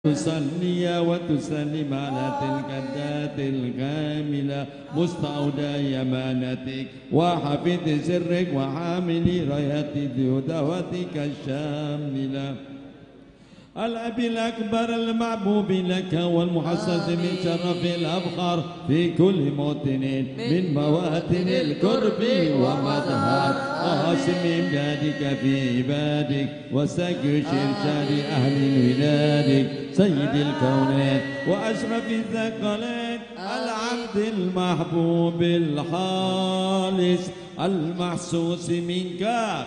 تصلي وتسلم على تلك الذات الكاملة مستودع يمانتك وحفظ سرك وحامل راية دعوتك الشاملة الأب الأكبر المحبوب لك والمحصص من شرف الأبخار في كل موطن من مواطن القرب ومظهر قاسم إمدادك في عبادك وسكر شرشاد أهل ولادك سيد الكونين وأشرف الثقلين العبد المحبوب الخالص المحسوس منك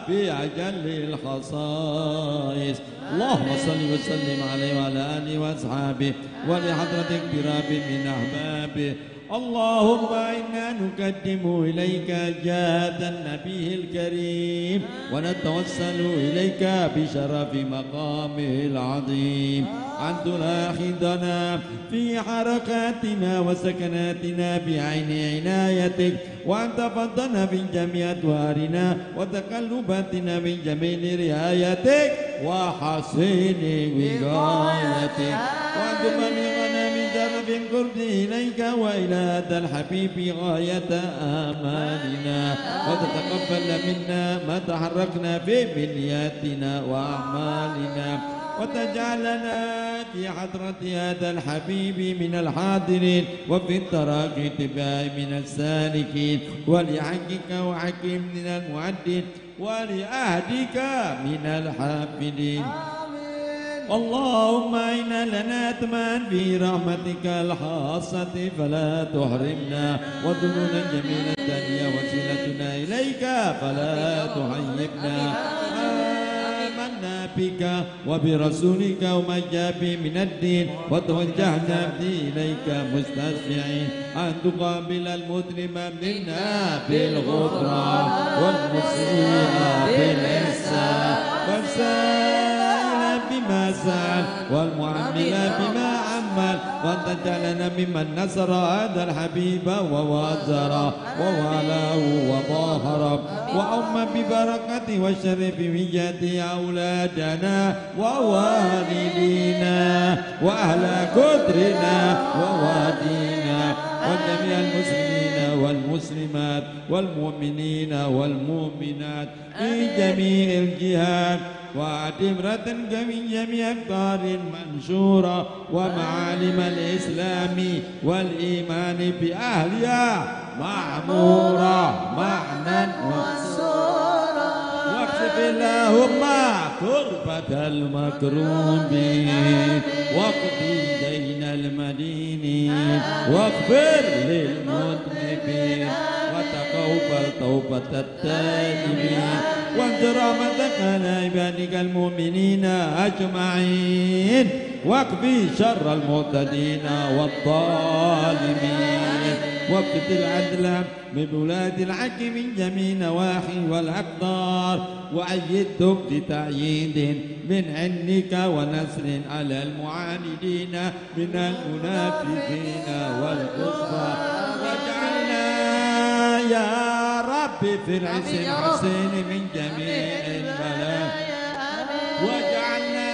في أجل الخصائص اللهم صل وسلم عليه وعلى آله وأصحابه ولحضرة اقتراب من أحبابه اللهم إنا نقدم إليك جاد النبي الكريم ونتوسل إليك بشرف مقامه العظيم أن تلاحظنا في حركاتنا وسكناتنا بعين عنايتك وأن تفضلنا في جميع أدوارنا وتقلباتنا من جميل رعايتك وحسين وقايتك وأن تبلغنا من شرف القرب إليك وإلى هذا الحبيب غاية آمالنا وتتقبل منا ما تحركنا به من نياتنا وأعمالنا وتجعلنا في حضرة هذا الحبيب من الحاضرين وفي التراقي اتباع من السالكين ولحقك وحكيم من المعدين ولأهدك من الحافظين اللهم إنا لنا أتمان في رحمتك الخاصة فلا تحرمنا وذنونا جميلة الدنيا وسيلتنا إليك فلا تحيبنا آمنا بك وبرسولك وما جاء به من الدين وتوجهنا به إليك مستشفعين أن تقابل المذنب منا بالغفران والمسيء بالإحسان والسائل بما سأل والمعمل بما عمل وأن تجعلنا ممن نصر هذا الحبيب ووازر ووالاه وظاهر وأم ببركته والشرف وجهته أولادنا ووالدينا وأهل قدرنا ووادينا وجميع المسلمين والمسلمات والمؤمنين والمؤمنات في جميع الجهات وعتبرة من جميع أقطار منشورة ومعالم الإسلام والإيمان بأهلها معمورة معنى منصورة واكشف اللهم كربة المكروبين واقضي دين المدينين واغفر للمذنبين وتقبل توبة التائبين وانزل رحمتك على عبادك المؤمنين أجمعين واكفي شر المعتدين والظالمين وابت العدل ببلاد الحق من جميع نواحي والأقطار وأيدهم بتأييد من عندك ونصر على المعاندين من المنافقين والكفار واجعلنا يا رب في العز الحسين من جميع البلاء واجعلنا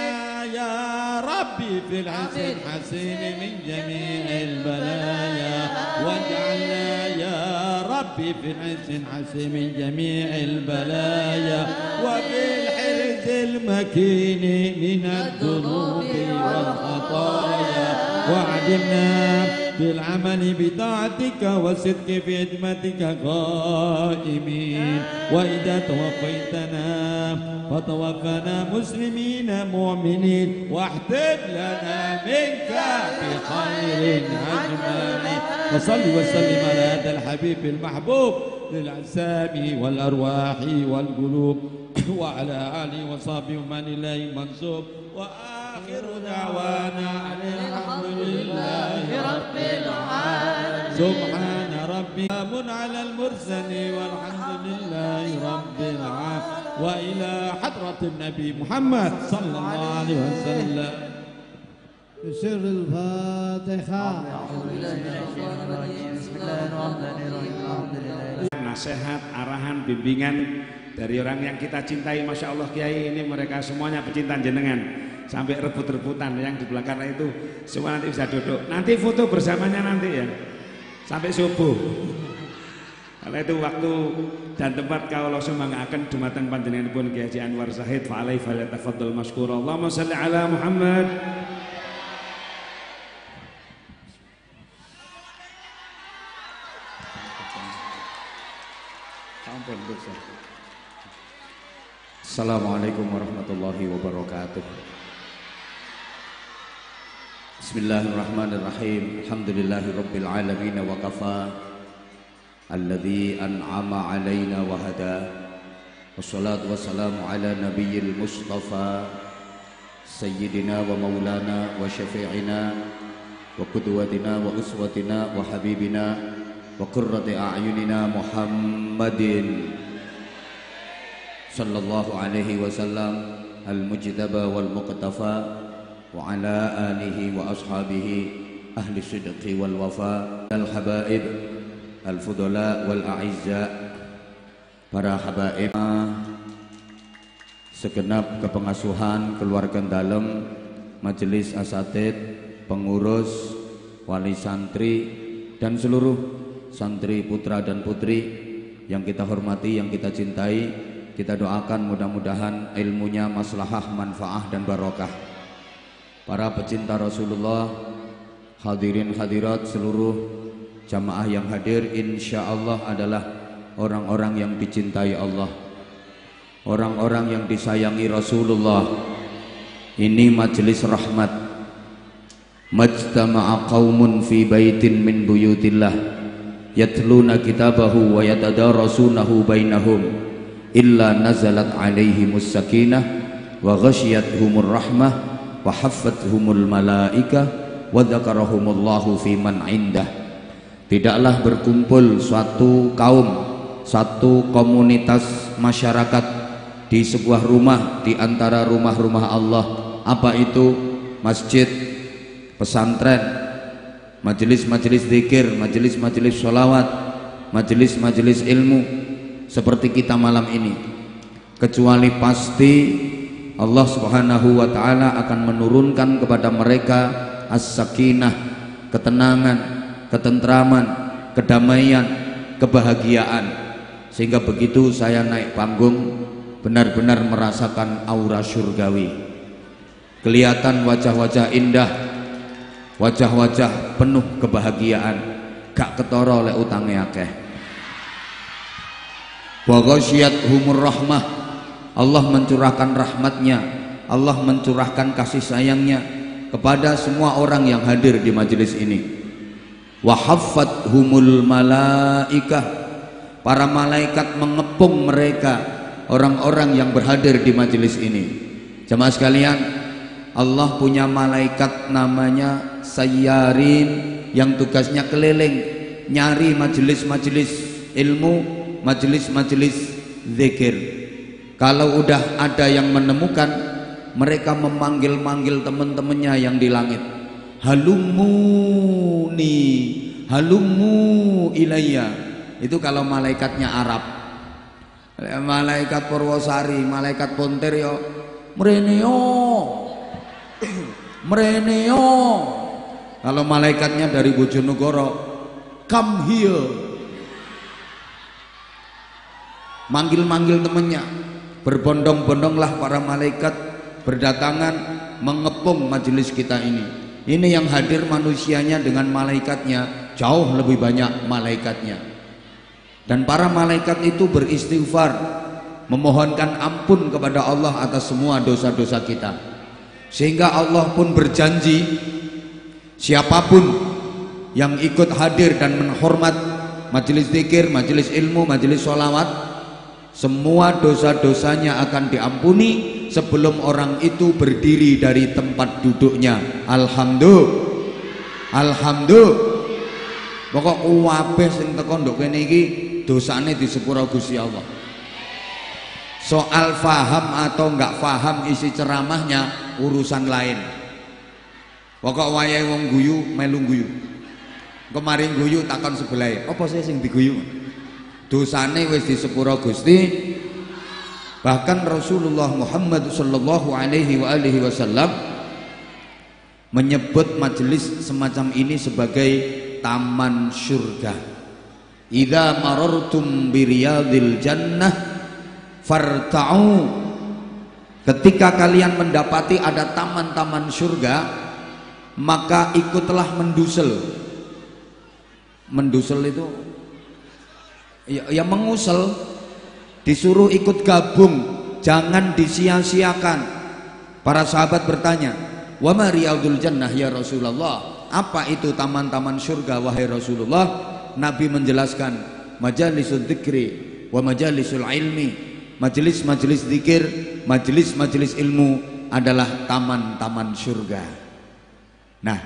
يا ربي في العز الحسين من جميع البلايا واجعلنا يا ربي في العز الحسين من جميع البلايا وفي الحرز المكين من الذنوب والخطايا وعدنا بالعمل بطاعتك والصدق في خدمتك قائمين وإذا توفيتنا فتوفنا مسلمين مؤمنين واحتب لنا منك بخير أجمعين وصل وسلم على هذا الحبيب المحبوب للأجسام والأرواح والقلوب وعلى آله وصحبه ومن إليه منسوب وآخر دعوانا أن الحمد لله رب العالمين سبحان ربك على المرسلين والحمد لله رب العالمين وإلى حضرة النبي محمد صلى الله عليه وسلم بسر الفاتحة. Nasihat, arahan, bimbingan dari orang yang kita cintai, Masya Allah Kiai, ini mereka semuanya pecinta jenengan. sampai rebut-rebutan yang di belakang itu semua nanti bisa duduk. Nanti foto bersamanya nanti ya sampai subuh. Karena itu waktu dan tempat kalau sumanggaken dumateng panjenenganipun Kiai Haji Anwar Zahid fa alaihi falyatafaddal masykura. Allahumma shalli ala Muhammad. Assalamualaikum warahmatullahi wabarakatuh. Bismillahirrahmanirrahim. Alhamdulillahi rabbil alamin wa kafa alladzi an'ama alaina wa hada. Wassalatu wassalamu ala nabiyil mustafa sayyidina wa maulana wa syafi'ina wa qudwatina wa uswatina wa habibina wa qurrati a'yunina Muhammadin sallallahu alaihi wasallam al-mujtaba wal muqtafa wa ala alihi wa ashabihi ahli sidqi wal wafa al-habaib al-fudala wal a'izza, para habaib segenap kepengasuhan keluarga dalem, majelis asatid, pengurus, wali santri dan seluruh santri putra dan putri yang kita hormati, yang kita cintai. Kita doakan mudah-mudahan ilmunya maslahah, manfaah dan barokah. Para pecinta Rasulullah, hadirin hadirat, seluruh jamaah yang hadir insya Allah adalah orang-orang yang dicintai Allah, orang-orang yang disayangi Rasulullah. Ini majelis rahmat. Majtama'a qaumun fi baitin min buyutillah yatluna kitabahu wa yatadarasunahu bainahum illa nazalat alaihimus sakinah wa ghasyiyatuhumur rahmah wa haffathumul malaika wa dzakarahumullahu fi man indah. Tidaklah berkumpul suatu kaum, satu komunitas masyarakat di sebuah rumah di antara rumah-rumah Allah. Apa itu? Masjid, pesantren, majelis-majelis zikir, majelis-majelis sholawat, majelis-majelis ilmu seperti kita malam ini, kecuali pasti Allah Subhanahu wa taala akan menurunkan kepada mereka as-sakinah, ketenangan, ketentraman, kedamaian, kebahagiaan, sehingga begitu saya naik panggung benar-benar merasakan aura surgawi. Kelihatan wajah-wajah indah, wajah-wajah penuh kebahagiaan, gak ketara oleh utangnya akeh. Wa ghasyiyatuhumur rahmah, Allah mencurahkan rahmatnya, Allah mencurahkan kasih sayangnya kepada semua orang yang hadir di majelis ini. Wa haffathumul malaikah, para malaikat mengepung mereka, orang-orang yang berhadir di majelis ini. Jemaah sekalian, Allah punya malaikat namanya sayyarin yang tugasnya keliling nyari majelis-majelis ilmu, majelis-majelis zikir. Kalau udah ada yang menemukan, mereka memanggil-manggil teman-temannya yang di langit. Halumuni, halumu ilayya. Itu kalau malaikatnya Arab. Malaikat Purwosari, malaikat Pontirio, mreneo, mreneo. Kalau malaikatnya dari Bojonegoro, come here. Manggil-manggil temannya, berbondong-bondonglah para malaikat berdatangan mengepung majelis kita ini. Ini yang hadir manusianya dengan malaikatnya jauh lebih banyak malaikatnya. Dan para malaikat itu beristighfar, memohonkan ampun kepada Allah atas semua dosa-dosa kita. Sehingga Allah pun berjanji, siapapun yang ikut hadir dan menghormat majelis zikir, majelis ilmu, majelis sholawat, semua dosa-dosanya akan diampuni sebelum orang itu berdiri dari tempat duduknya. Alhamdulillah, alhamdulillah. Pokok kabeh sing teko nduk kene iki dosane disepuro Gusti Allah. Soal faham atau enggak faham isi ceramahnya urusan lain. Pokok wayahe wong guyu melu guyu. Kemarin guyu takon sebelah, apa sih sing diguyu? Dosane wis disepuro Gusti Bahkan Rasulullah Muhammad sallallahu alaihi wasallam menyebut majelis semacam ini sebagai taman surga. Idza marartum biriyadil jannah farta'u. Ketika kalian mendapati ada taman-taman surga, maka ikutlah mendusel. Mendusel itu ya mengusel, disuruh ikut gabung, jangan disia-siakan. Para sahabat bertanya, wa ma riyadul jannah ya Rasulullah, apa itu taman-taman surga wahai Rasulullah? Nabi menjelaskan, majalisul dzikri wa majalisul ilmi, majelis-majelis zikir, majelis-majelis ilmu adalah taman-taman surga. Nah,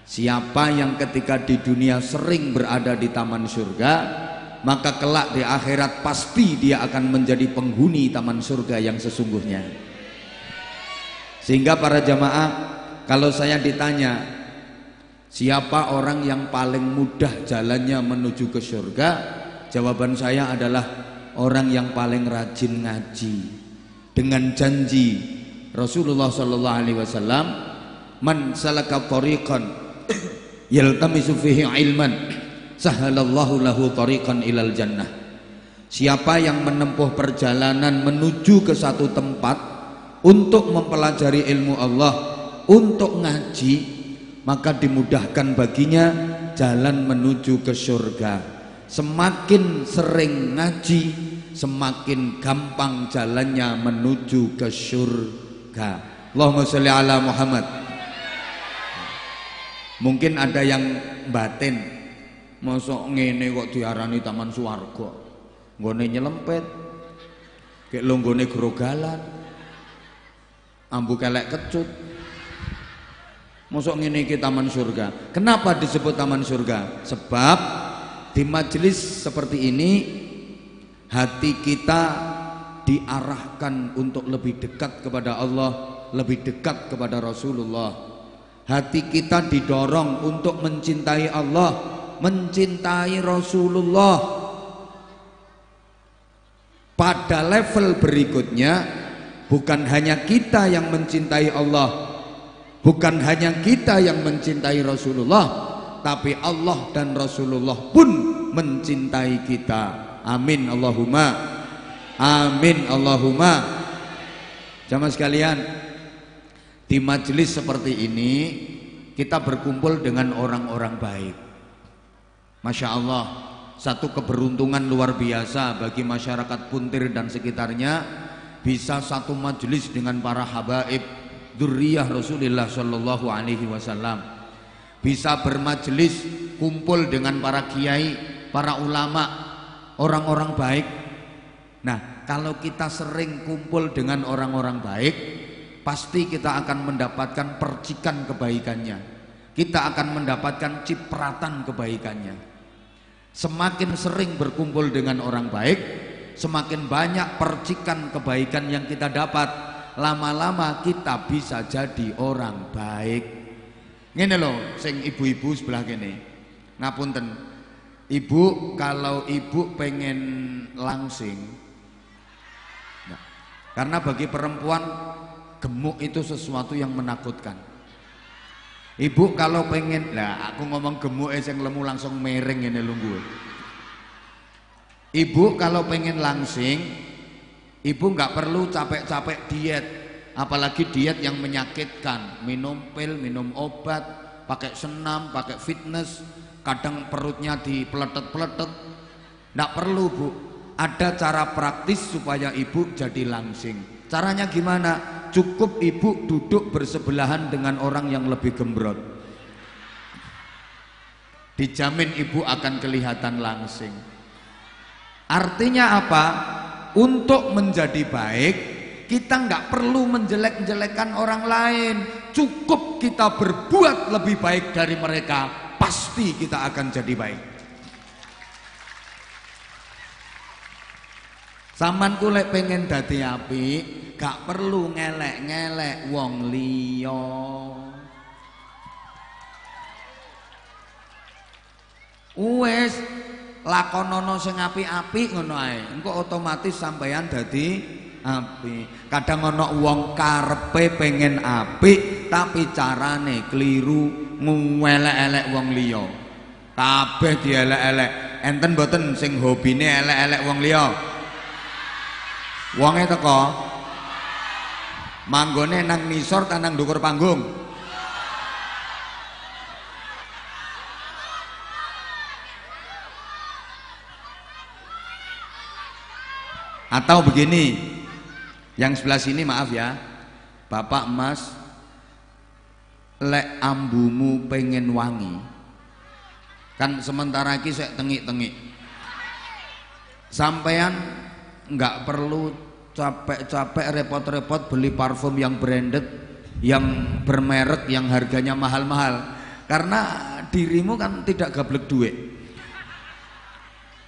siapa yang ketika di dunia sering berada di taman surga, maka kelak di akhirat pasti dia akan menjadi penghuni taman surga yang sesungguhnya. Sehingga para jamaah, kalau saya ditanya siapa orang yang paling mudah jalannya menuju ke surga, jawaban saya adalah orang yang paling rajin ngaji. Dengan janji Rasulullah sallallahu alaihi wasallam, man salaka tariqan yaltamisu fihi ilman sahalallahu lahu tariqan ilal jannah. Siapa yang menempuh perjalanan menuju ke satu tempat untuk mempelajari ilmu Allah, untuk ngaji, maka dimudahkan baginya jalan menuju ke surga. Semakin sering ngaji, semakin gampang jalannya menuju ke surga. Allahumma sholli ala Muhammad. Mungkin ada yang batin, mosok ngene kok diarani taman swarga, nggone nyelempet, kayak longgone grogalan, ambu kelek kecut. Mosok ngene iki taman surga. Kenapa disebut taman surga? Sebab di majelis seperti ini hati kita diarahkan untuk lebih dekat kepada Allah, lebih dekat kepada Rasulullah. Hati kita didorong untuk mencintai Allah, mencintai Rasulullah. Pada level berikutnya, bukan hanya kita yang mencintai Allah, bukan hanya kita yang mencintai Rasulullah, tapi Allah dan Rasulullah pun mencintai kita. Amin Allahumma, amin Allahumma. Jamaah sekalian, di majelis seperti ini kita berkumpul dengan orang-orang baik. Masya Allah, satu keberuntungan luar biasa bagi masyarakat Puntir dan sekitarnya, bisa satu majelis dengan para habaib dzurriyyah Rasulullah sallallahu alaihi wasallam, bisa bermajelis kumpul dengan para kiai, para ulama, orang-orang baik. Nah, kalau kita sering kumpul dengan orang-orang baik, pasti kita akan mendapatkan percikan kebaikannya, kita akan mendapatkan cipratan kebaikannya. Semakin sering berkumpul dengan orang baik, semakin banyak percikan kebaikan yang kita dapat. Lama-lama kita bisa jadi orang baik. Ngene lho, sing ibu-ibu sebelah kene, ngapunten, ibu, kalau ibu pengen langsing, nah, karena bagi perempuan gemuk itu sesuatu yang menakutkan. Ibu kalau pengen, lah aku ngomong gemuk sing lemu langsung mereng ngene lho gue. Ibu kalau pengen langsing, ibu nggak perlu capek-capek diet, apalagi diet yang menyakitkan, minum pil, minum obat, pakai senam, pakai fitness, kadang perutnya dipeletet-peletet. Nggak perlu bu, ada cara praktis supaya ibu jadi langsing. Caranya gimana? Cukup ibu duduk bersebelahan dengan orang yang lebih gembrot, dijamin ibu akan kelihatan langsing. Artinya apa? Untuk menjadi baik, kita nggak perlu menjelek-jelekan orang lain. Cukup kita berbuat lebih baik dari mereka, pasti kita akan jadi baik. Saman kulek pengen dadi api, gak perlu ngelek-ngelek wong liya. Wes lakonono sing apik-apik ngono ae. Engko otomatis sampeyan dadi apik. Kadang ana wong karepe pengen apik tapi carane keliru, ngelek-elek wong liya. Kabeh dielek-elek. Enten mboten sing hobine elek-elek wong liya? Wonge teko manggone nang nisor ta nang ndukur panggung? Atau begini, yang sebelah sini maaf ya, Bapak Mas, lek ambumu pengen wangi, kan sementara iki sek tengik-tengik, sampean nggak perlu capek-capek repot-repot beli parfum yang branded, yang bermerek, yang harganya mahal-mahal, karena dirimu kan tidak gablek duit.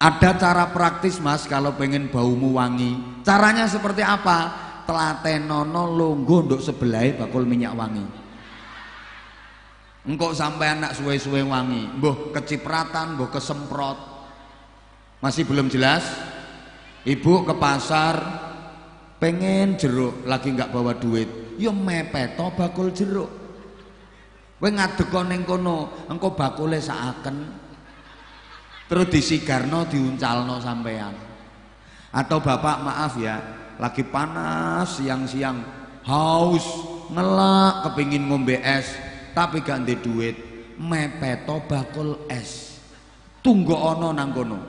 Ada cara praktis Mas kalau pengen baumu wangi. Caranya seperti apa? Telatenono longgo nduk sebelai bakul minyak wangi. Engkau sampai anak suwe-suwe wangi, mbuh kecipratan, mbuh kesemprot. Masih belum jelas? Ibu ke pasar pengen jeruk, lagi nggak bawa duit, yo mepeto bakul jeruk. Kowe ngadeg ning kono, engko bakule saaken. Terus disigarno diuncalno sampean. Atau bapak maaf ya, lagi panas siang-siang, haus, ngelak kepingin ngombe es, tapi gak ndek duit, mepeto bakul es. Tunggu ono nang kono.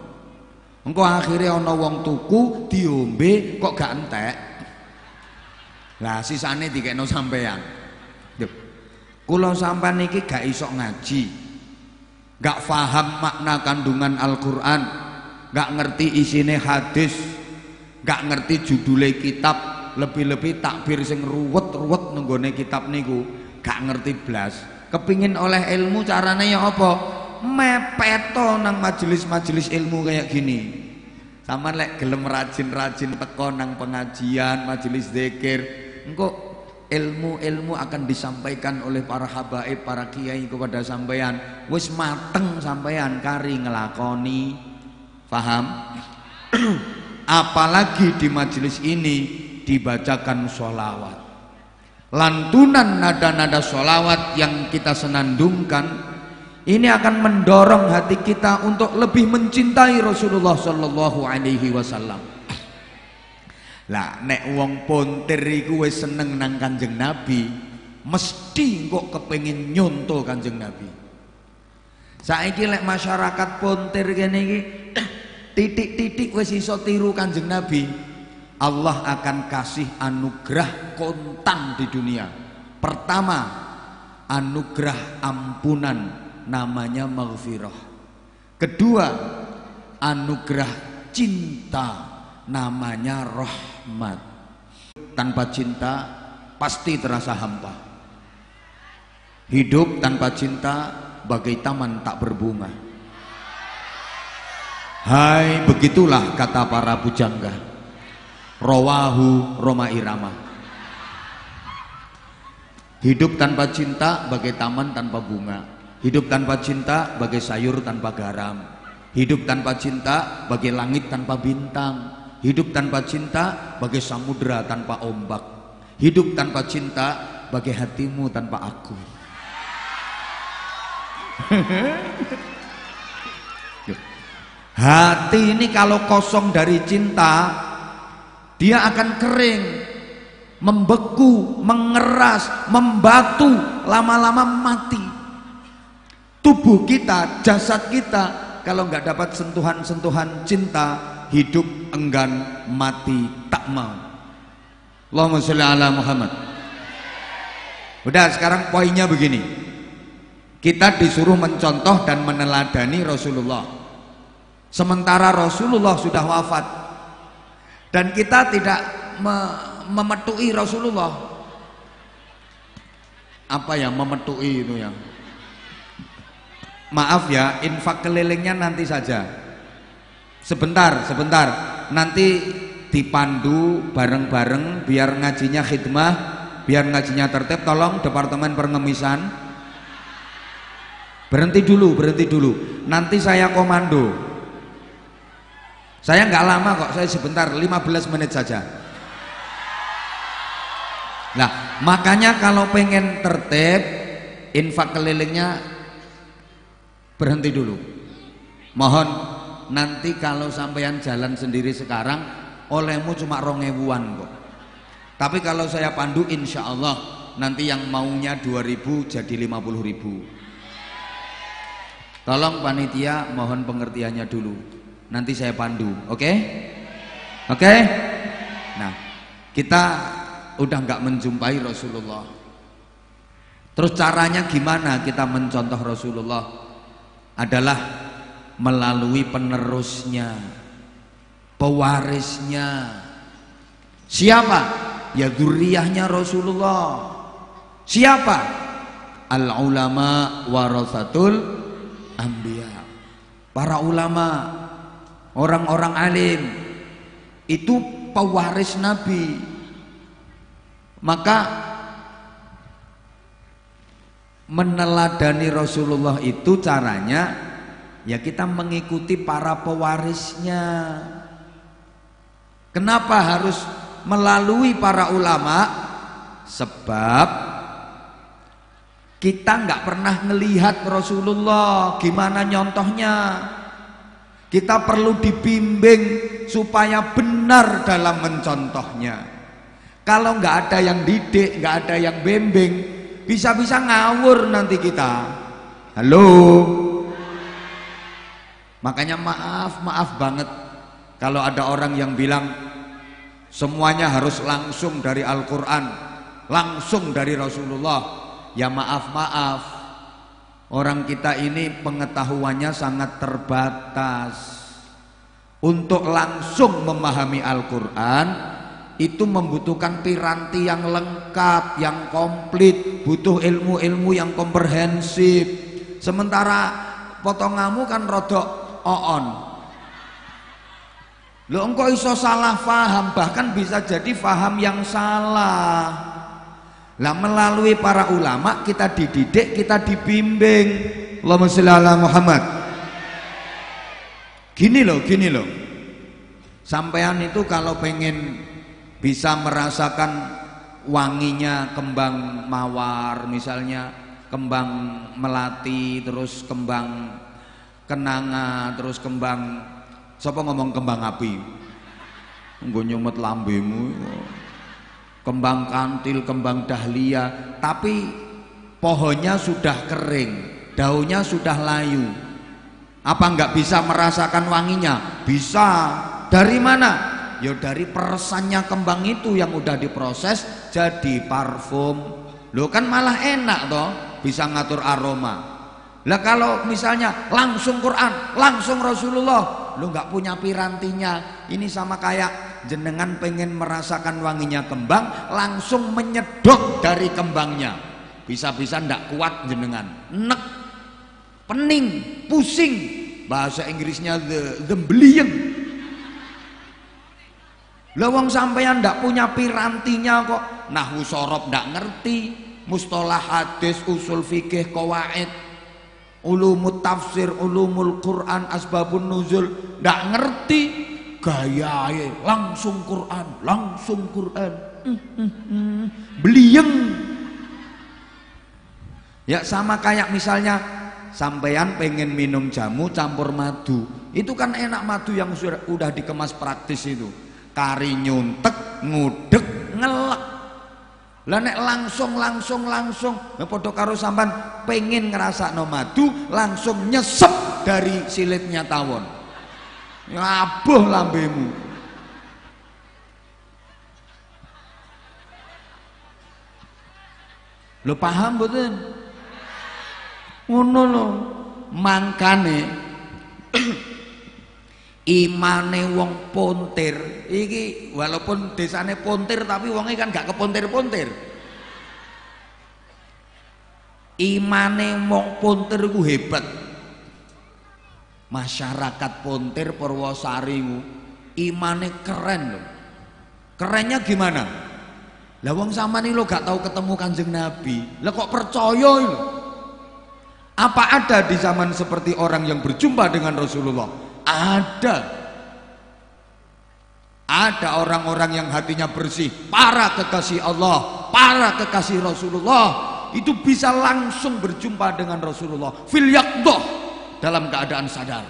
Engko akhirnya ono wong tuku diombe kok gak entek. Lah sisane dikekno sampean. Lho. Kula sampean iki gak iso ngaji. Gak faham makna kandungan Al-Quran, gak ngerti isine hadis, gak ngerti judule kitab, lebih-lebih takbir sing ruwet-ruwet nenggone kitab niku, gak ngerti blas. Kepingin oleh ilmu carane ya apa? Mepeto nang majelis-majelis ilmu kayak gini. Sama lek gelem rajin-rajin teko nang pengajian, majelis zikir, engko ilmu-ilmu akan disampaikan oleh para habaib, para kiai kepada sampean. Wis mateng sampean kari ngelakoni. Paham? Apalagi di majelis ini dibacakan sholawat, lantunan nada-nada sholawat yang kita senandungkan, ini akan mendorong hati kita untuk lebih mencintai Rasulullah Sallallahu Alaihi Wasallam. Lah nek wong pontir iku wis seneng nang Kanjeng Nabi, mesti kok kepengin nyonto Kanjeng Nabi. Saiki lek masyarakat pontir kene iki titik-titik wis iso tiru Kanjeng Nabi, Allah akan kasih anugerah kontan di dunia. Pertama, anugerah ampunan namanya maghfirah. Kedua, anugerah cinta namanya rahmat. Tanpa cinta pasti terasa hampa. Hidup tanpa cinta bagai taman tak berbunga. Hai, begitulah kata para pujangga. Rawahu Roma Irama. Hidup tanpa cinta bagai taman tanpa bunga. Hidup tanpa cinta bagai sayur tanpa garam. Hidup tanpa cinta bagai langit tanpa bintang. Hidup tanpa cinta bagai samudera tanpa ombak. Hidup tanpa cinta bagai hatimu tanpa aku. Hati ini kalau kosong dari cinta, dia akan kering, membeku, mengeras, membatu, lama-lama mati. Tubuh kita, jasad kita, kalau nggak dapat sentuhan-sentuhan cinta, hidup enggan, mati tak mau. Allahumma sholli ala Muhammad. Udah, sekarang poinnya begini. Kita disuruh mencontoh dan meneladani Rasulullah. Sementara Rasulullah sudah wafat dan kita tidak memetui Rasulullah. Apa ya memetui itu ya? Maaf ya, infak kelilingnya nanti saja. Sebentar, nanti dipandu bareng-bareng biar ngajinya khidmah, biar ngajinya tertib. Tolong Departemen Pengemisan berhenti dulu, nanti saya komando. Saya nggak lama kok, saya sebentar, 15 menit saja. Nah, makanya kalau pengen tertib, infak kelilingnya berhenti dulu. Mohon nanti kalau sampean jalan sendiri sekarang, olehmu cuma 2.000-an kok. Tapi kalau saya pandu, insya Allah nanti yang maunya 2.000 jadi 50.000. Tolong panitia, mohon pengertiannya dulu. Nanti saya pandu, oke? Oke? Nah, kita udah nggak menjumpai Rasulullah. Terus caranya gimana kita mencontoh Rasulullah? Adalah melalui penerusnya, pewarisnya. Siapa? Ya dzurriyyahnya Rasulullah. Siapa? Al ulama warasatul anbiya. Para ulama, orang-orang alim itu pewaris Nabi. Maka meneladani Rasulullah itu caranya ya kita mengikuti para pewarisnya. Kenapa harus melalui para ulama? Sebab kita nggak pernah ngelihat Rasulullah gimana nyontohnya. Kita perlu dibimbing supaya benar dalam mencontohnya. Kalau nggak ada yang didik, nggak ada yang bimbing, bisa-bisa ngawur nanti kita. Halo. Makanya maaf banget kalau ada orang yang bilang semuanya harus langsung dari Al-Quran, langsung dari Rasulullah. Ya maaf, orang kita ini pengetahuannya sangat terbatas. Untuk langsung memahami Al-Quran itu membutuhkan piranti yang lengkap, yang komplit, butuh ilmu-ilmu yang komprehensif. Sementara potonganmu kan rodok oon. Lo engkau iso salah faham, bahkan bisa jadi faham yang salah. Lah melalui para ulama kita dididik, kita dibimbing. Allahumma sholli ala Muhammad. Gini loh. Sampean itu kalau pengen bisa merasakan wanginya kembang mawar, misalnya kembang melati, terus kembang kenanga, terus kembang, siapa ngomong kembang api? Nggo nyumet lambemu. Kembang kantil, kembang dahlia, tapi pohonnya sudah kering, daunnya sudah layu. Apa enggak bisa merasakan wanginya? Bisa. Dari mana? Ya dari peresannya kembang itu yang udah diproses jadi parfum. Loh kan malah enak toh, bisa ngatur aroma. Lah kalau misalnya langsung Quran, langsung Rasulullah, lo nggak punya pirantinya, ini sama kayak jenengan pengen merasakan wanginya kembang, langsung menyedot dari kembangnya. Bisa-bisa ndak kuat jenengan, nek, pening, pusing. Bahasa Inggrisnya the bliyeng. Lah wong sampeyan ndak punya pirantinya kok, nahwu sorob ndak ngerti, mustalah hadis, usul fikih, qawaid, ulumut tafsir, ulumul Quran, asbabun nuzul ndak ngerti, gayae langsung Quran, bliyeng. Ya sama kayak misalnya sampeyan pengen minum jamu campur madu, itu kan enak, madu yang sudah dikemas praktis itu. Kari nyuntek, ngudek, ngelek. Lah nek langsung nah padha karo sampean pengen ngerasakno madu, langsung nyesep dari silitnya tawon. Ngabuh lambemu. Lo paham mboten? Ngono lho. Mangkane imane wong pontir iki, walaupun desane pontir tapi wonge kan gak kepontir-pontir. Imane wong pontir ku hebat. Masyarakat pontir Purwosari ku imane keren lho. Kerennya gimana? Lah wong sampean lho gak tahu ketemu Kanjeng Nabi, lah kok percaya lho? Apa ada di zaman seperti orang yang berjumpa dengan Rasulullah? Ada orang-orang yang hatinya bersih, para kekasih Allah, para kekasih Rasulullah itu bisa langsung berjumpa dengan Rasulullah fil yaqdah, dalam keadaan sadar,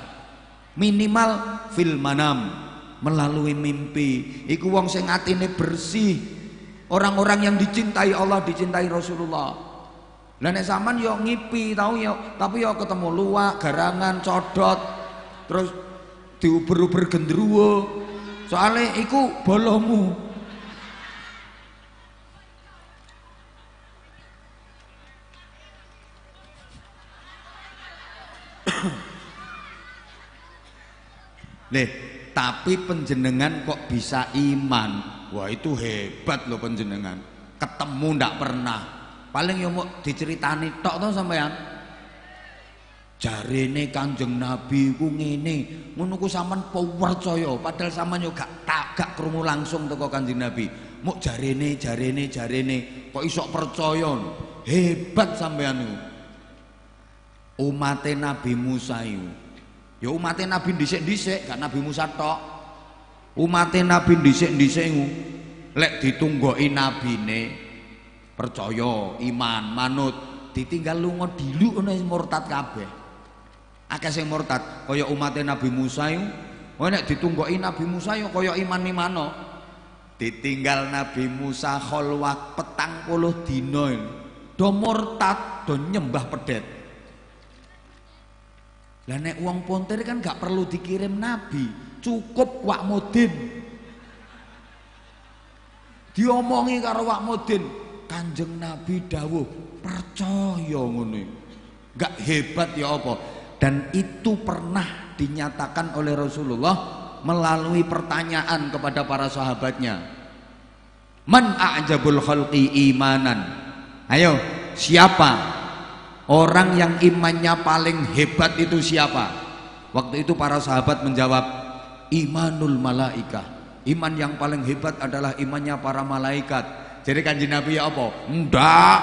minimal fil manam, melalui mimpi. Iku wong sing atine bersih, orang-orang yang dicintai Allah, dicintai Rasulullah. Lah nek sampean yo ngipi tau yo, tapi yo ketemu luwak, garangan, codot, terus diuber-uber gendruwo, soalnya iku bolomu. Nih, tapi penjenengan kok bisa iman? Wah, itu hebat loh penjenengan. Ketemu ndak pernah. Paling yo mau diceritani tok to sampean. Jarene Kanjeng Nabi ku ngene, ngono ku sampean percaya, padahal sampean yo gak krungu langsung teko Kanjeng Nabi. Muk jarene kok iso percaya. Hebat sampean niku. Umate Nabi Musa iku. Ya umate Nabi dhisik-dhisik, gak Nabi Musa tok. Umate Nabi dhisik-dhisik iku lek ditunggoki nabine percaya, iman, manut, ditinggal lunga dilu ana murtad kabeh. Akeh sing murtad kaya umate Nabi Musa iku. Nek ditunggoki Nabi Musa ya kaya iman-imano. Ditinggal Nabi Musa kholwat 40 dina do murtad, do nyembah pedet. Lah nek wong pontir kan gak perlu dikirim nabi, cukup Wak Mudin. Diomongi karo Wak Mudin, Kanjeng Nabi dawuh, percaya ngono. Gak hebat ya apa? Dan itu pernah dinyatakan oleh Rasulullah melalui pertanyaan kepada para sahabatnya. Man a'jabul khalqi imanan? Ayo, siapa orang yang imannya paling hebat itu siapa? Waktu itu para sahabat menjawab, imanul malaikah. Iman yang paling hebat adalah imannya para malaikat. Jadi Kanjeng Nabi ya apa? Ndak.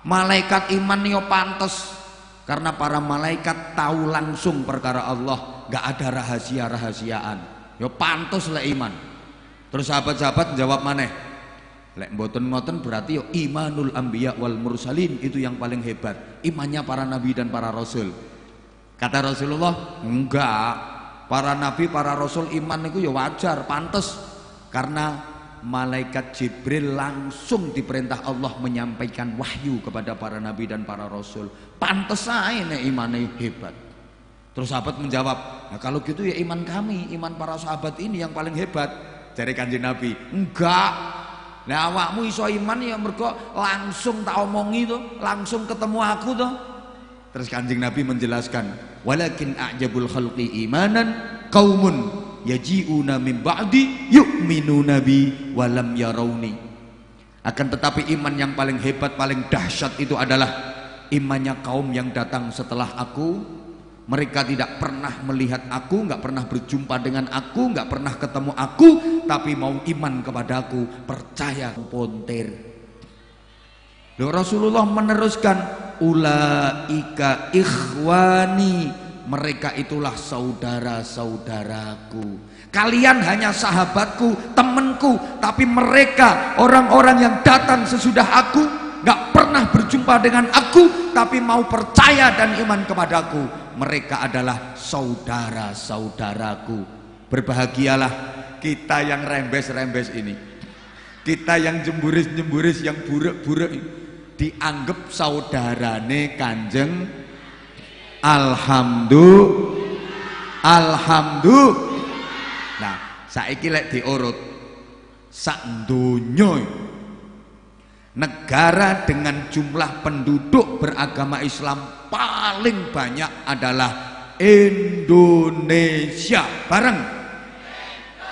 Malaikat iman yo pantes, karena para malaikat tahu langsung perkara Allah, gak ada rahasia-rahasiaan. Yo pantes lah iman. Terus sahabat-sahabat jawab maneh, lek mboten ngoten berarti yo imanul anbiya wal mursalin, itu yang paling hebat, imannya para nabi dan para rasul. Kata Rasulullah, enggak, para nabi para rasul iman itu ya wajar, pantes, karena malaikat Jibril langsung diperintah Allah menyampaikan wahyu kepada para nabi dan para rasul. Pantes aja nek imane hebat. Terus sahabat menjawab, nah kalau gitu ya iman kami, iman para sahabat ini yang paling hebat. Dari Kanjeng Nabi, enggak. Nah awakmu iso iman ya mergo langsung tak omongi tuh, langsung ketemu aku tuh. Terus Kanjeng Nabi menjelaskan, walakin a'jabul khalqi imanan qaumun yaji'una min ba'di yu'minuna bi walam yarawni. Akan tetapi iman yang paling hebat, paling dahsyat itu adalah imannya kaum yang datang setelah aku. Mereka tidak pernah melihat aku, nggak pernah berjumpa dengan aku, nggak pernah ketemu aku, tapi mau iman kepadaku, percaya. Pontir. Rasulullah meneruskan, ulaika ikhwani, mereka itulah saudara-saudaraku. Kalian hanya sahabatku, temanku, tapi mereka orang-orang yang datang sesudah aku, gak pernah berjumpa dengan aku, tapi mau percaya dan iman kepadaku. Mereka adalah saudara-saudaraku. Berbahagialah kita yang rembes-rembes ini, kita yang jemburis-jemburis, yang buruk-buruk ini, dianggap saudarane Kanjeng. Alhamdulillah. Nah, saiki lek diurut sak donya negara dengan jumlah penduduk beragama Islam paling banyak adalah Indonesia. Bareng Indonesia.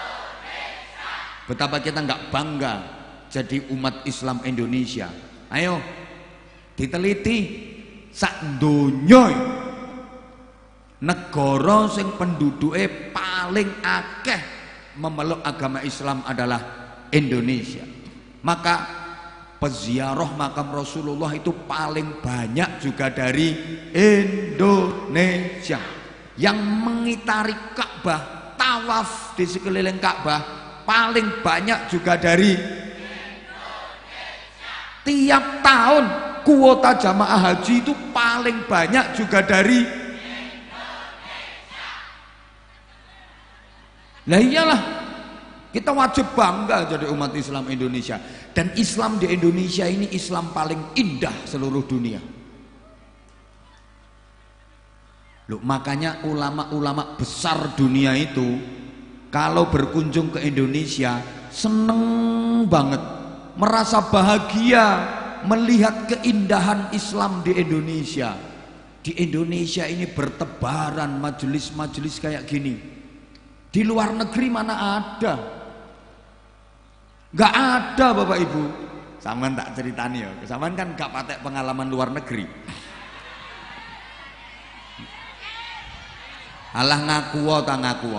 Betapa kita nggak bangga jadi umat Islam Indonesia. Ayo diteliti sak donya negara sing penduduknya paling akeh memeluk agama Islam adalah Indonesia. Maka peziarah makam Rasulullah itu paling banyak juga dari Indonesia. Yang mengitari Ka'bah, tawaf di sekeliling Ka'bah paling banyak juga dari Indonesia. Tiap tahun kuota jamaah haji itu paling banyak juga dari Indonesia. Lah iyalah, kita wajib bangga jadi umat Islam Indonesia. Dan Islam di Indonesia ini Islam paling indah seluruh dunia. Loh, makanya ulama-ulama besar dunia itu kalau berkunjung ke Indonesia seneng banget, merasa bahagia melihat keindahan Islam di Indonesia. Di Indonesia ini bertebaran majelis-majelis kayak gini. Di luar negeri mana ada? Gak ada Bapak Ibu. Saman tak ceritani ya, saman kan gak patek pengalaman luar negeri. Alah ngaku ta ngaku.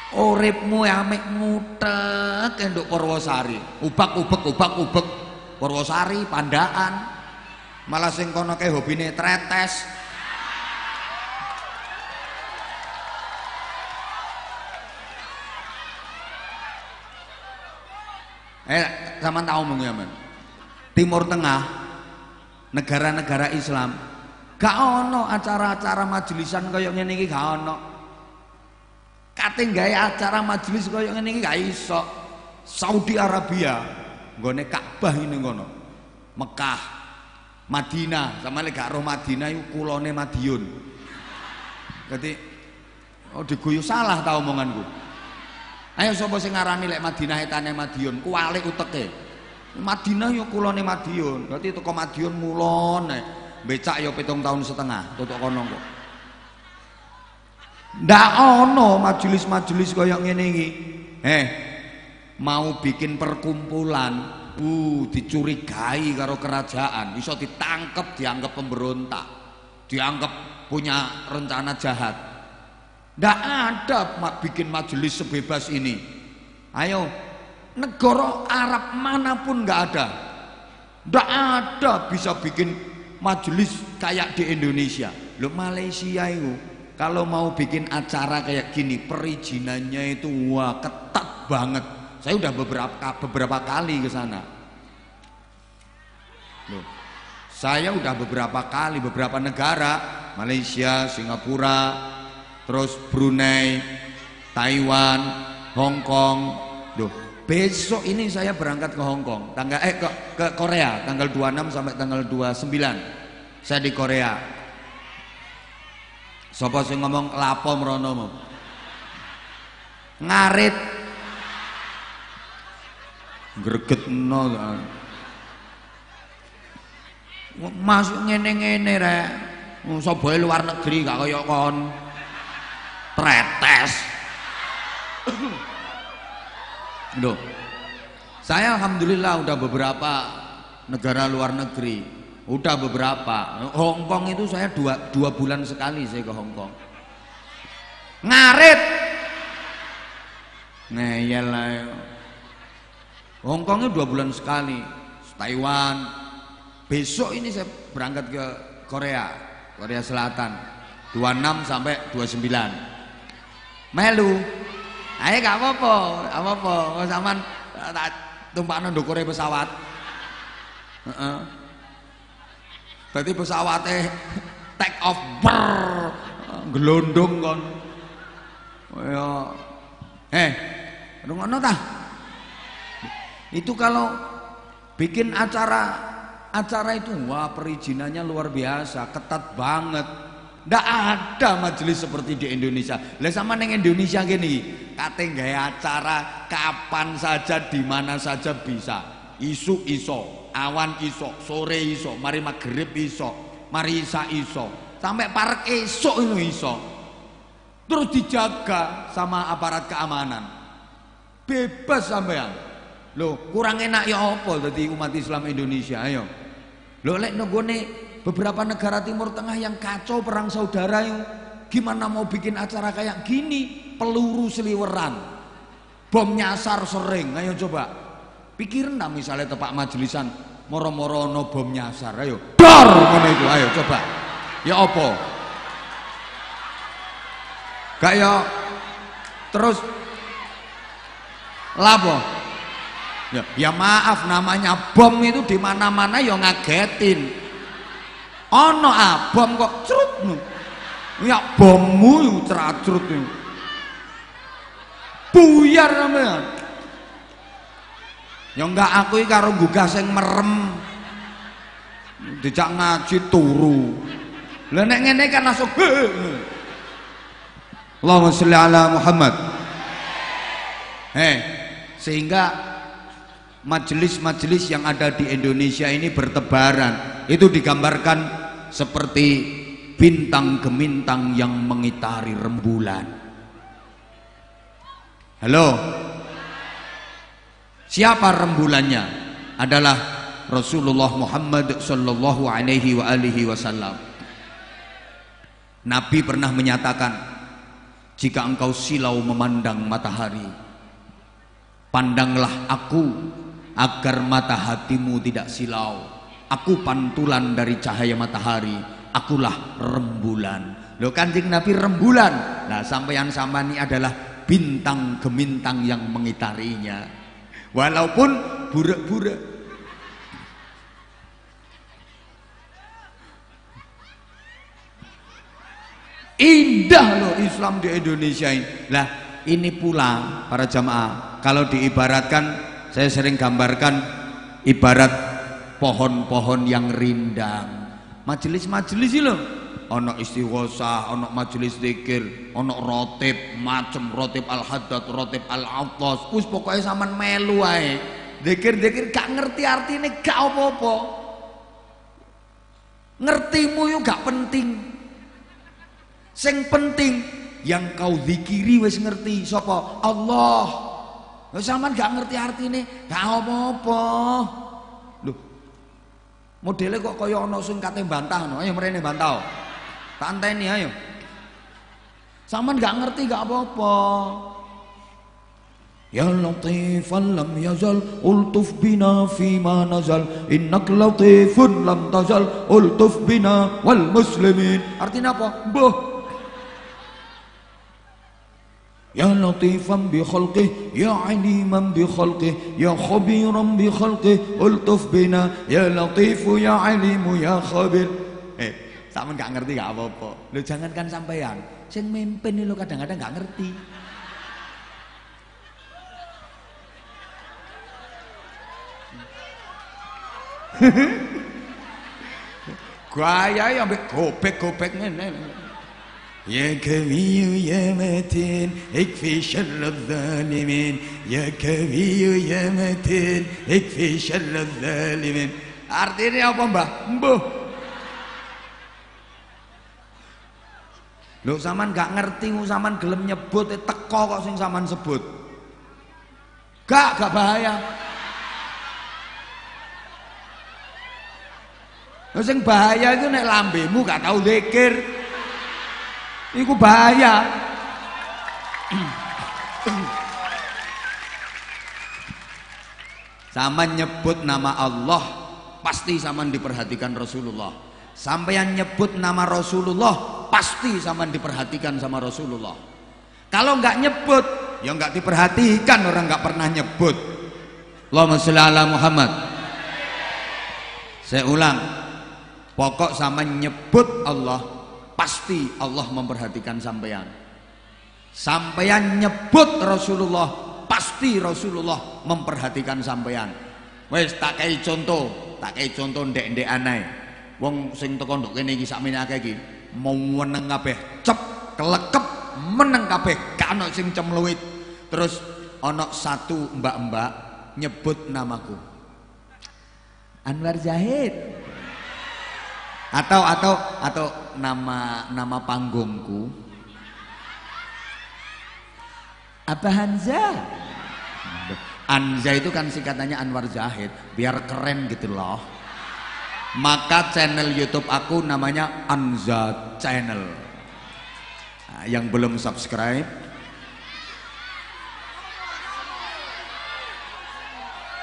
Uripmu amek ngutek enduk Purwosari. Ubak-ubek Purwosari, Pandaan. Malah sing kono ke hobine tretes. Sama tahu mungkin Timur Tengah, negara-negara Islam, gak ono acara-acara majelisan kaya ngene iki, gak ono. Kate gawe acara majelis kaya ngene iki gak iso. Saudi Arabia, nggone Ka'bah ini ngono. Mekah, Madinah, sama lek gak roh Madinah iku kulone Madiun. Dadi diguyu salah ta omonganku. Ayo sapa sing ngarani lek Madinah etane Madiun, kuwalik uteke. Madinah yo kulone Madiun. Berarti teko Madiun mulon becak yo 7,5 tahun tutuk kono kok. Ndak ono majelis-majelis kaya ngene iki. Mau bikin perkumpulan, dicurigai karo kerajaan, iso ditangkep, dianggap pemberontak, dianggap punya rencana jahat. Ndak ada bikin majelis sebebas ini. Ayo, negara Arab manapun nggak ada. Ndak ada bisa bikin majelis kayak di Indonesia. Loh, Malaysia itu kalau mau bikin acara kayak gini perizinannya itu wah ketat banget. Saya udah beberapa kali ke sana. Loh, saya udah beberapa kali beberapa negara, Malaysia, Singapura, terus Brunei, Taiwan, Hong Kong. Loh, besok ini saya berangkat ke Hong Kong, ke Korea tanggal 26 sampai tanggal 29. Saya di Korea. Sapa sing ngomong lapo mrono? Ngarit. Gregetno. Masuk ngene-ngene rek. Soboe luar negeri gak kaya kon. Tretes. Loh, saya alhamdulillah udah beberapa negara luar negeri, udah beberapa. Hong Kong itu saya dua bulan sekali saya ke Hong Kong. Ngarit, ngeyel lah. Hong Kong itu 2 bulan sekali. Taiwan. Besok ini saya berangkat ke Korea Selatan, 26 sampai 29. Melu. Ayo gak apa-apa, sampean tak tumpakno ndukure pesawat. Berarti pesawatnya take off gelondong kon. Ya. Rungono ta? Itu kalau bikin acara itu wah perizinannya luar biasa, ketat banget. Ndak ada majelis seperti di Indonesia. Lah sama neng Indonesia gini, kate gawe acara kapan saja di mana saja bisa. Isuk iso, awan iso, sore iso, mari maghrib iso, mari isya iso, sampai parek esok itu iso. Terus dijaga sama aparat keamanan. Bebas sampean. Loh, kurang enak ya apa dadi umat Islam Indonesia, ayo. Loh lek nggone beberapa negara Timur Tengah yang kacau perang saudara yuk, gimana mau bikin acara kayak gini? Peluru seliweran, bom nyasar sering. Ayo coba pikirin lah misalnya tepak majelisan moro-moro no bom nyasar, ayo dar ngono itu, ayo coba ya apa kayak terus lapo Ya maaf, namanya bom itu di mana-mana ya ngagetin. Ono bom kok cerut. Ya bommu itu cerut. Buyar sampean. Ya enggak aku iki karo gugah sing merem. Dijak ngaji turu. Lah nek ngene kan langsung Allahumma sholli ala Muhammad. Sehingga majelis-majelis yang ada di Indonesia ini bertebaran. Itu digambarkan seperti bintang gemintang yang mengitari rembulan. Halo. Siapa rembulannya? Adalah Rasulullah Muhammad sallallahu alaihi wasallam. Nabi pernah menyatakan, jika engkau silau memandang matahari, pandanglah aku agar mata hatimu tidak silau. Aku pantulan dari cahaya matahari, akulah rembulan. Loh, Kanjeng Nabi rembulan. Nah, sampeyan samani adalah bintang gemintang yang mengitarinya. Walaupun burak-burak. Indah loh Islam di Indonesia ini. Lah, ini pula para jamaah, kalau diibaratkan, saya sering gambarkan ibarat pohon-pohon yang rindang. Majelis-majelis ini loh, ono istighosah, ono majelis zikir, ono rotib, macem rotib al-haddad, rotib al-attas. Wis pokoknya sampean melu ae. Zikir-zikir gak ngerti artine gak apa-apa. Ngertimu yo gak penting. Sing penting yang kau zikiri wis ngerti sapa? Allah. Lah sampean gak ngerti artine gak apa-apa. Lho. Modele kok kaya ana sing kate bantah no. Ayo mrene bantah. Tak anteni ayo. Sampean gak ngerti gak apa-apa. Ya latifan lam yazal ultuf bina fima nazal innak latifun lam tazal ultuf bina wal muslimin. Artinya apa? Mbah. Ya latifan bi khalqih ya aliman bi khalqih ya khabiran bi khalqih ultuf bina ya latifu ya alimu ya khabir. Sampeyan gak ngerti gak apa-apa. Lho jangankan sampeyan, sing mimpin lho kadang-kadang gak ngerti. Gaya ya ambek gobek-gobek ngene. Ya Kawiyu ya Matin ikfi syarradz zalimin ya Kawiyu ya Matin ikfi syarradz zalimin. Artinya apa, Mbah? Mbah. Lho sampean gak ngerti, sampean gelem nyebut teko kok sing sampean sebut. Gak bahaya. Lho sing bahaya itu nek lambemu gak tahu zikir. Iku bahaya. Sampeyan nyebut nama Allah pasti sampeyan diperhatikan Rasulullah. Sampeyan nyebut nama Rasulullah pasti sampeyan diperhatikan sama Rasulullah. Kalau nggak nyebut ya nggak diperhatikan, orang nggak pernah nyebut. Allahumma sholli ala Muhammad. Saya ulang, pokok sampeyan nyebut Allah pasti Allah memperhatikan sampeyan. Sampeyan nyebut Rasulullah pasti Rasulullah memperhatikan sampeyan. Wes tak kei contoh ndek-ndek aneh. Wong sing teko nduk kene iki sakmene akeh iki mau meneng kabeh, cep kelekep meneng kabeh, gak ono sing cemluwit. Terus ono satu mbak-mbak nyebut namaku. Anwar Zahid. Atau nama panggungku Abah Hanza. Anza itu kan singkatannya Anwar Zahid, biar keren gitu loh. Maka channel YouTube aku namanya Anza Channel. Nah, yang belum subscribe,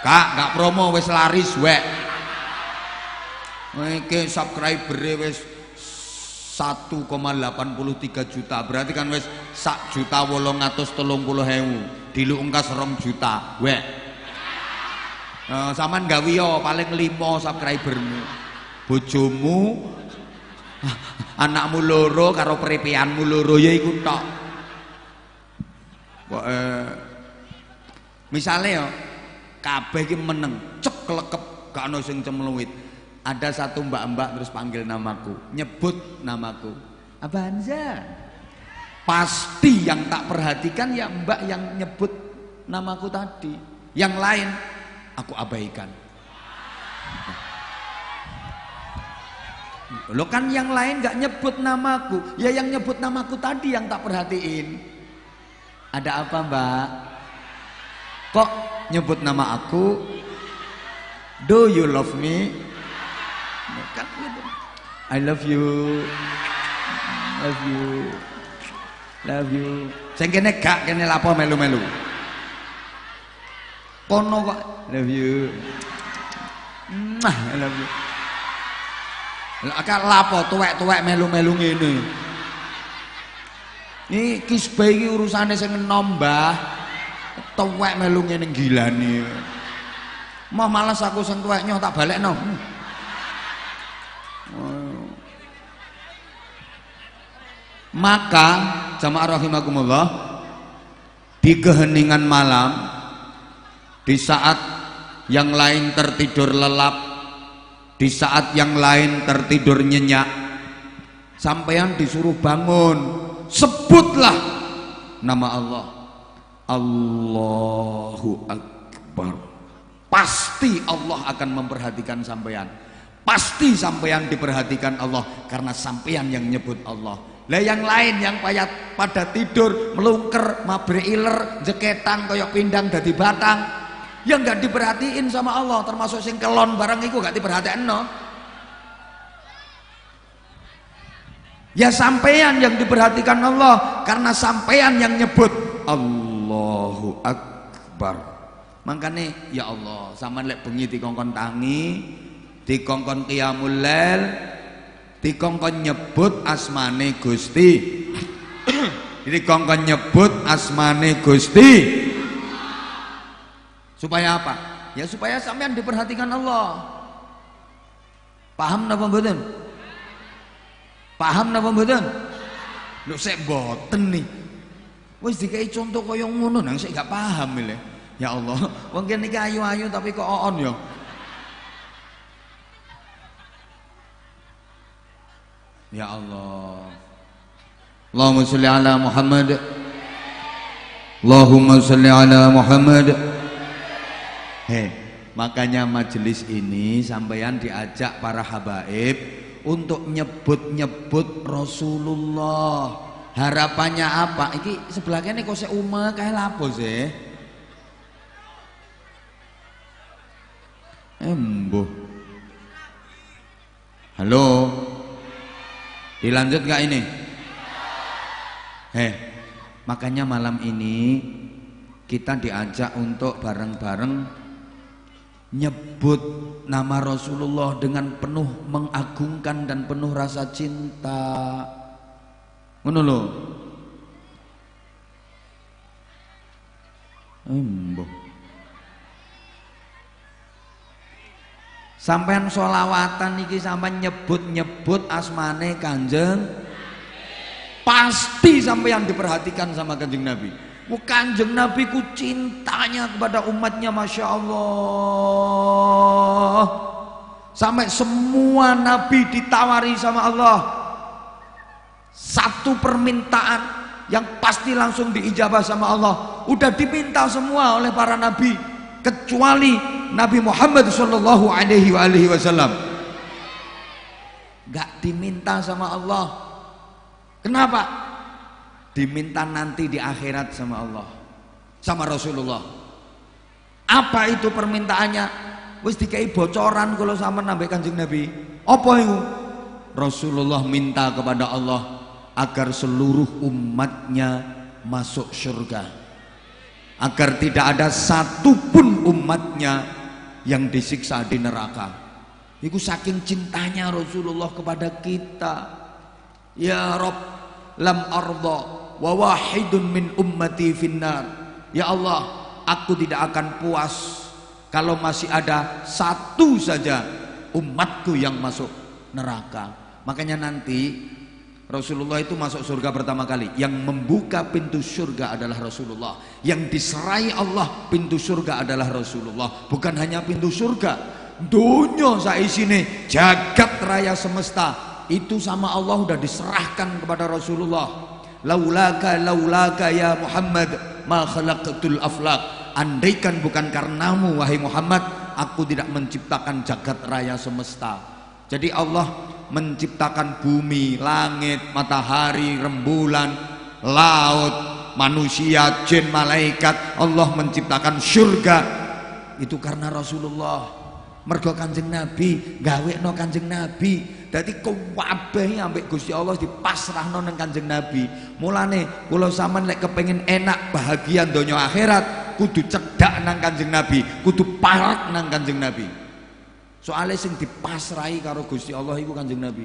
Kak, gak promo wis laris wek. Iki subscriber wis 1,83 juta, berarti kan wis 1.830.000, diluk ungkas 2 juta wek. Saman gawiyo paling 5 subscribermu. Bojomu, anakmu loro karo peripianmu loro ya iku tok. Kok misale ya kabeh iki meneng, cek klekep gak ono sing cemluwit. Ada satu mbak-mbak terus panggil namaku, nyebut namaku. Abanza. Pasti yang tak perhatikan ya mbak yang nyebut namaku tadi. Yang lain aku abaikan. Lo kan yang lain gak nyebut namaku, ya yang nyebut namaku tadi yang tak perhatiin. Ada apa mbak? Kok nyebut nama aku? Do you love me? Kan gitu. I love you. Love you. Love you. Sing kene gak kene lapo melu-melu. Kono kok love you. I love you. Lah akak lapo tuwek-tuwek melu-melu ngene. Iki kisbah iki urusane sing enom, Mbah. Tuwek melu ngene gilane. Mah males aku sing tuwek nyoh tak balekno. Maka jamaah rahimakumullah, di keheningan malam, di saat yang lain tertidur lelap, di saat yang lain tertidur nyenyak, sampean disuruh bangun, sebutlah nama Allah. Allahu Akbar. Pasti Allah akan memperhatikan sampean. Pasti sampean diperhatikan Allah karena sampean yang nyebut Allah. Lah yang lain yang pada tidur melungker, mabreiler, jeketan koyok pindang dadi batang, yang nggak diperhatiin sama Allah, termasuk sing kelon barang iku gak diperhatiin no. Ya sampean yang diperhatikan Allah karena sampean yang nyebut Allahu Akbar. Makanya ya Allah, sampean lek bengi dikongkon tangi, dikongkon qiyamul lail, dikongkon nyebut asmane Gusti. Dikongkon nyebut asmane Gusti. Supaya apa? Ya supaya sampean diperhatikan Allah. Paham napa mboten? Paham napa mboten? Lho sik mboten nih. Wis dikai contoh kaya ngono nang sik gak paham lho. Ya Allah, wong kene iki ayu-ayu tapi kok oon ya. Ya Allah. Allahumma sholli ala Muhammad. Allahumma sholli ala Muhammad. Makanya majelis ini sampeyan diajak para habaib untuk nyebut-nyebut Rasulullah. Harapannya apa? Iki sebelah kene kok sik umek kae lapo sih? Embuh. Halo. Dilanjut gak ini? Makanya malam ini kita diajak untuk bareng-bareng nyebut nama Rasulullah dengan penuh mengagungkan dan penuh rasa cinta. Ngono lho. Embuh. Sampean sholawatan iki sampean nyebut-nyebut asmane Kanjeng, pasti sampean diperhatikan sama Kanjeng Nabi. Kanjeng Nabi ku cintanya kepada umatnya, Masya Allah. Sampai semua Nabi ditawari sama Allah satu permintaan yang pasti langsung diijabah sama Allah. Udah diminta semua oleh para Nabi, kecuali Nabi Muhammad sallallahu alaihi wasallam gak diminta sama Allah. Kenapa? Diminta nanti di akhirat sama Allah, sama Rasulullah. Apa itu permintaannya? Wis dikai bocoran kalau sama nambah Kanjeng Nabi. Apa itu? Rasulullah minta kepada Allah agar seluruh umatnya masuk surga, agar tidak ada satupun umatnya yang disiksa di neraka. Itu saking cintanya Rasulullah kepada kita. Ya Rabb, lam arda wa wahidun min ummati finnar. Ya Allah, aku tidak akan puas kalau masih ada satu saja umatku yang masuk neraka. Makanya nanti Rasulullah itu masuk surga pertama kali. Yang membuka pintu surga adalah Rasulullah. Yang diserai Allah pintu surga adalah Rasulullah. Bukan hanya pintu surga, dunia saisine jagat raya semesta itu sama Allah sudah diserahkan kepada Rasulullah. Laulaka ya Muhammad ma khalaqatul aflaq. Andaikan bukan karenamu wahai Muhammad, aku tidak menciptakan jagat raya semesta. Jadi Allah menciptakan bumi, langit, matahari, rembulan, laut, manusia, jin, malaikat. Allah menciptakan surga itu karena Rasulullah. Mergo Kanjeng Nabi gawekno Kanjeng Nabi. Dadi kabeh ambek Gusti Allah dipasrahno nang Kanjeng Nabi. Mulane kula sampean lek kepengin enak bahagia donya akhirat kudu cedak nang Kanjeng Nabi, kudu parek nang Kanjeng Nabi. Soalnya sing dipasrahi karo Gusti Allah iku Kanjeng Nabi.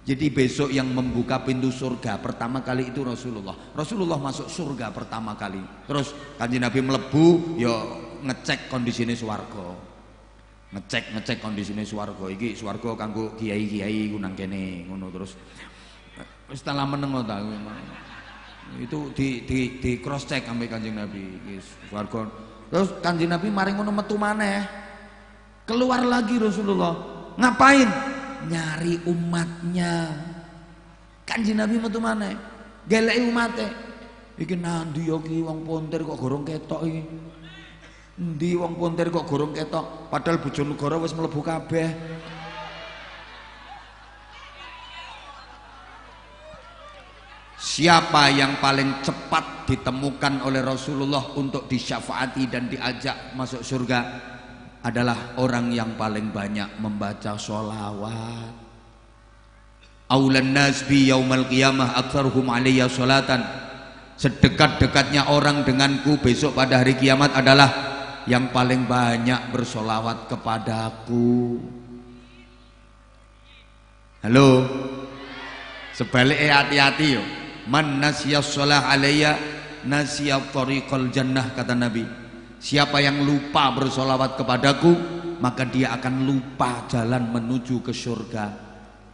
Jadi besok yang membuka pintu surga pertama kali itu Rasulullah. Rasulullah masuk surga pertama kali. Terus Kanjeng Nabi mlebu ya ngecek kondisine swarga. Ngecek kondisine swarga. Iki swarga kanggo kiai-kiai ku nang kene ngono terus. Wis tak meneng ta. Itu di cross check sampai Kanjeng Nabi iki swarga. Terus Kanjeng Nabi mari ngono metu maneh. Keluar lagi Rasulullah. Ngapain? Nyari umatnya. Kanjeng Nabi metu maneh. Geleki umate. Iki nandi yo ki wong pontir kok gorong ketok iki. Endi wong pontir kok gorong ketok? Padahal Bojonegoro wis mlebu kabeh. Siapa yang paling cepat ditemukan oleh Rasulullah untuk disyafaati dan diajak masuk surga adalah orang yang paling banyak membaca sholawat. Aulan nas bi yaumal qiyamah aktsaruhum alayya sholatan. Sedekat-dekatnya orang denganku besok pada hari kiamat adalah yang paling banyak bersolawat kepadaku. Halo, sebaliknya hati-hati yo. Man nasiyas sholah alayya nasiyat tariqal jannah, kata Nabi. Siapa yang lupa bersolawat kepadaku maka dia akan lupa jalan menuju ke surga.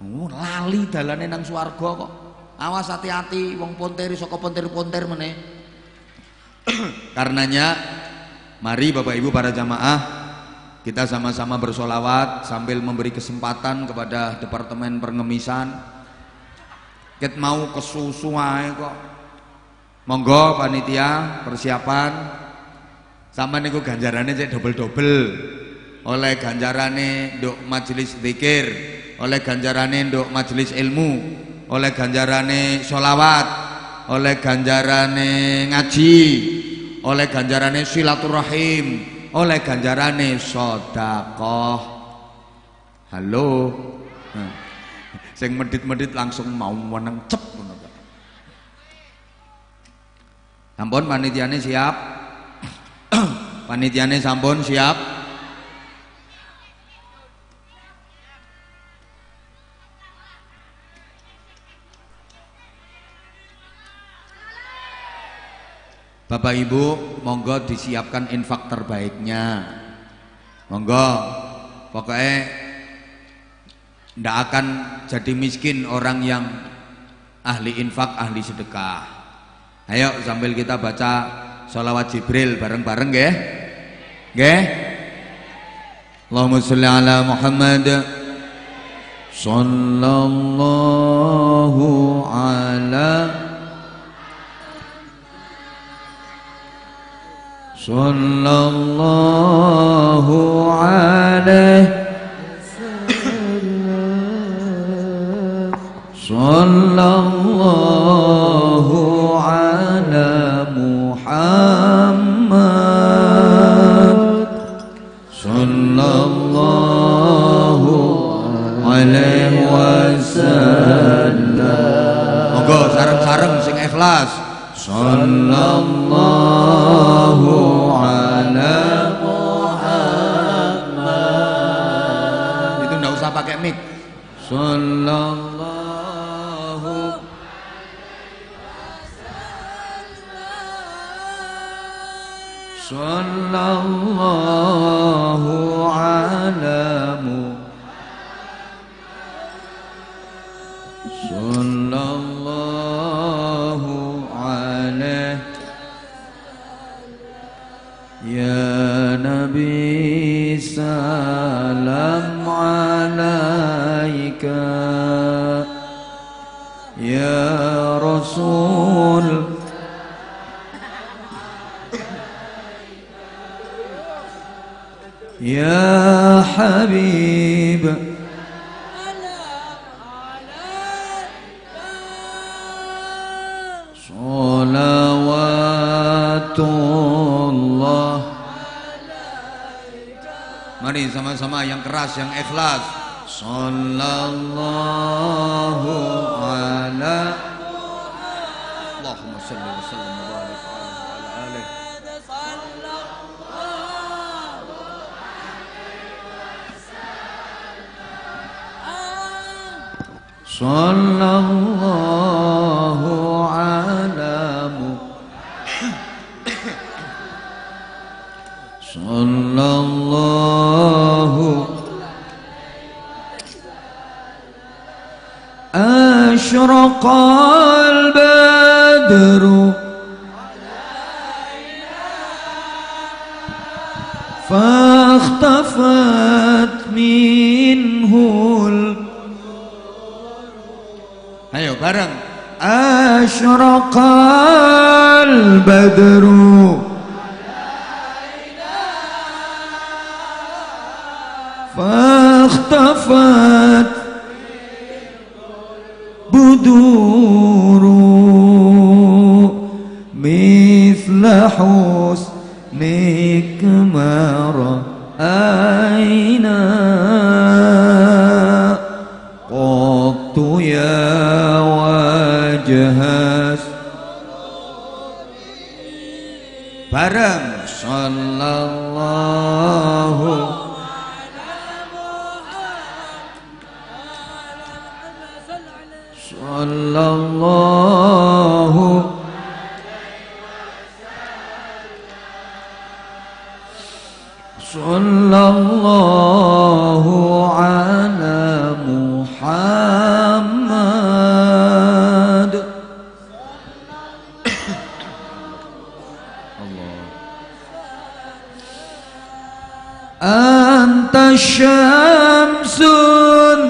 Lali dalane nang swarga kok. Awas hati-hati wong ponteri saka ponter-ponter meneh. Karenanya mari Bapak Ibu para jamaah kita sama-sama bersolawat sambil memberi kesempatan kepada Departemen Pengemisan. Ket mau kesusu ae kok. Monggo panitia persiapan. Sama niku ganjarane cek dobel-dobel. Oleh ganjarane nduk majelis zikir, oleh ganjarane nduk majelis ilmu, oleh ganjarane sholawat, oleh ganjarane ngaji, oleh ganjarane silaturahim, oleh ganjarane sedekah. Halo. Nah, sing medit-medit langsung mau meneng cep ngono. Sampun panitiane siap? Panitiane sampun siap? Bapak Ibu, monggo disiapkan infak terbaiknya. Monggo, pokoknya ndak akan jadi miskin orang yang ahli infak, ahli sedekah. Ayo sambil kita baca sholawat Jibril bareng-bareng nggih. Nggih. Allahumma sholli ala Muhammad sallallahu ala sallallahu alaihi sallallahu ala Muhammad sallallahu alaihi wasallam. Monggo sareng-sareng sing ikhlas. Sallallahu ala Muhammad. Itu enggak usah pakai mic. Sallallahu sallallahu alamu sallallahu alaihi ya Nabi salam alaika ya Rasul ya Habib salawatullah. Mari sama-sama yang keras, yang ikhlas. Sallallahu ala Allahumma salli wa sallim wa barik ala alihi. Sallallahu ala sallallahu asyraqal badru fakhtafat minhul. Ayo bareng. Asyraqal badru fakhtafat buduru mithla husnik mara aina qattu ya wajhas. Bareng. Sallallahu sallallahu sallallahu ala Muhammad. Allah. Anta syamsun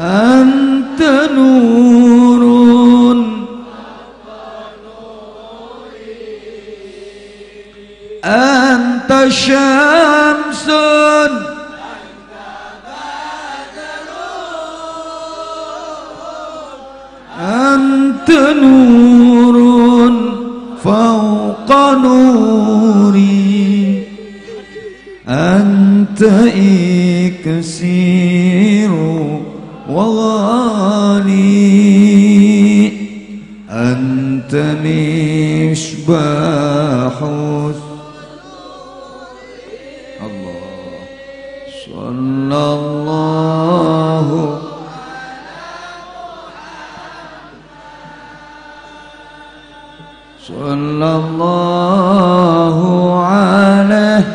anta nurun anta syamsun anta nurun fawqa nuri anta iksiru وغالي أنت مصباح الله صلى الله صلى الله عليه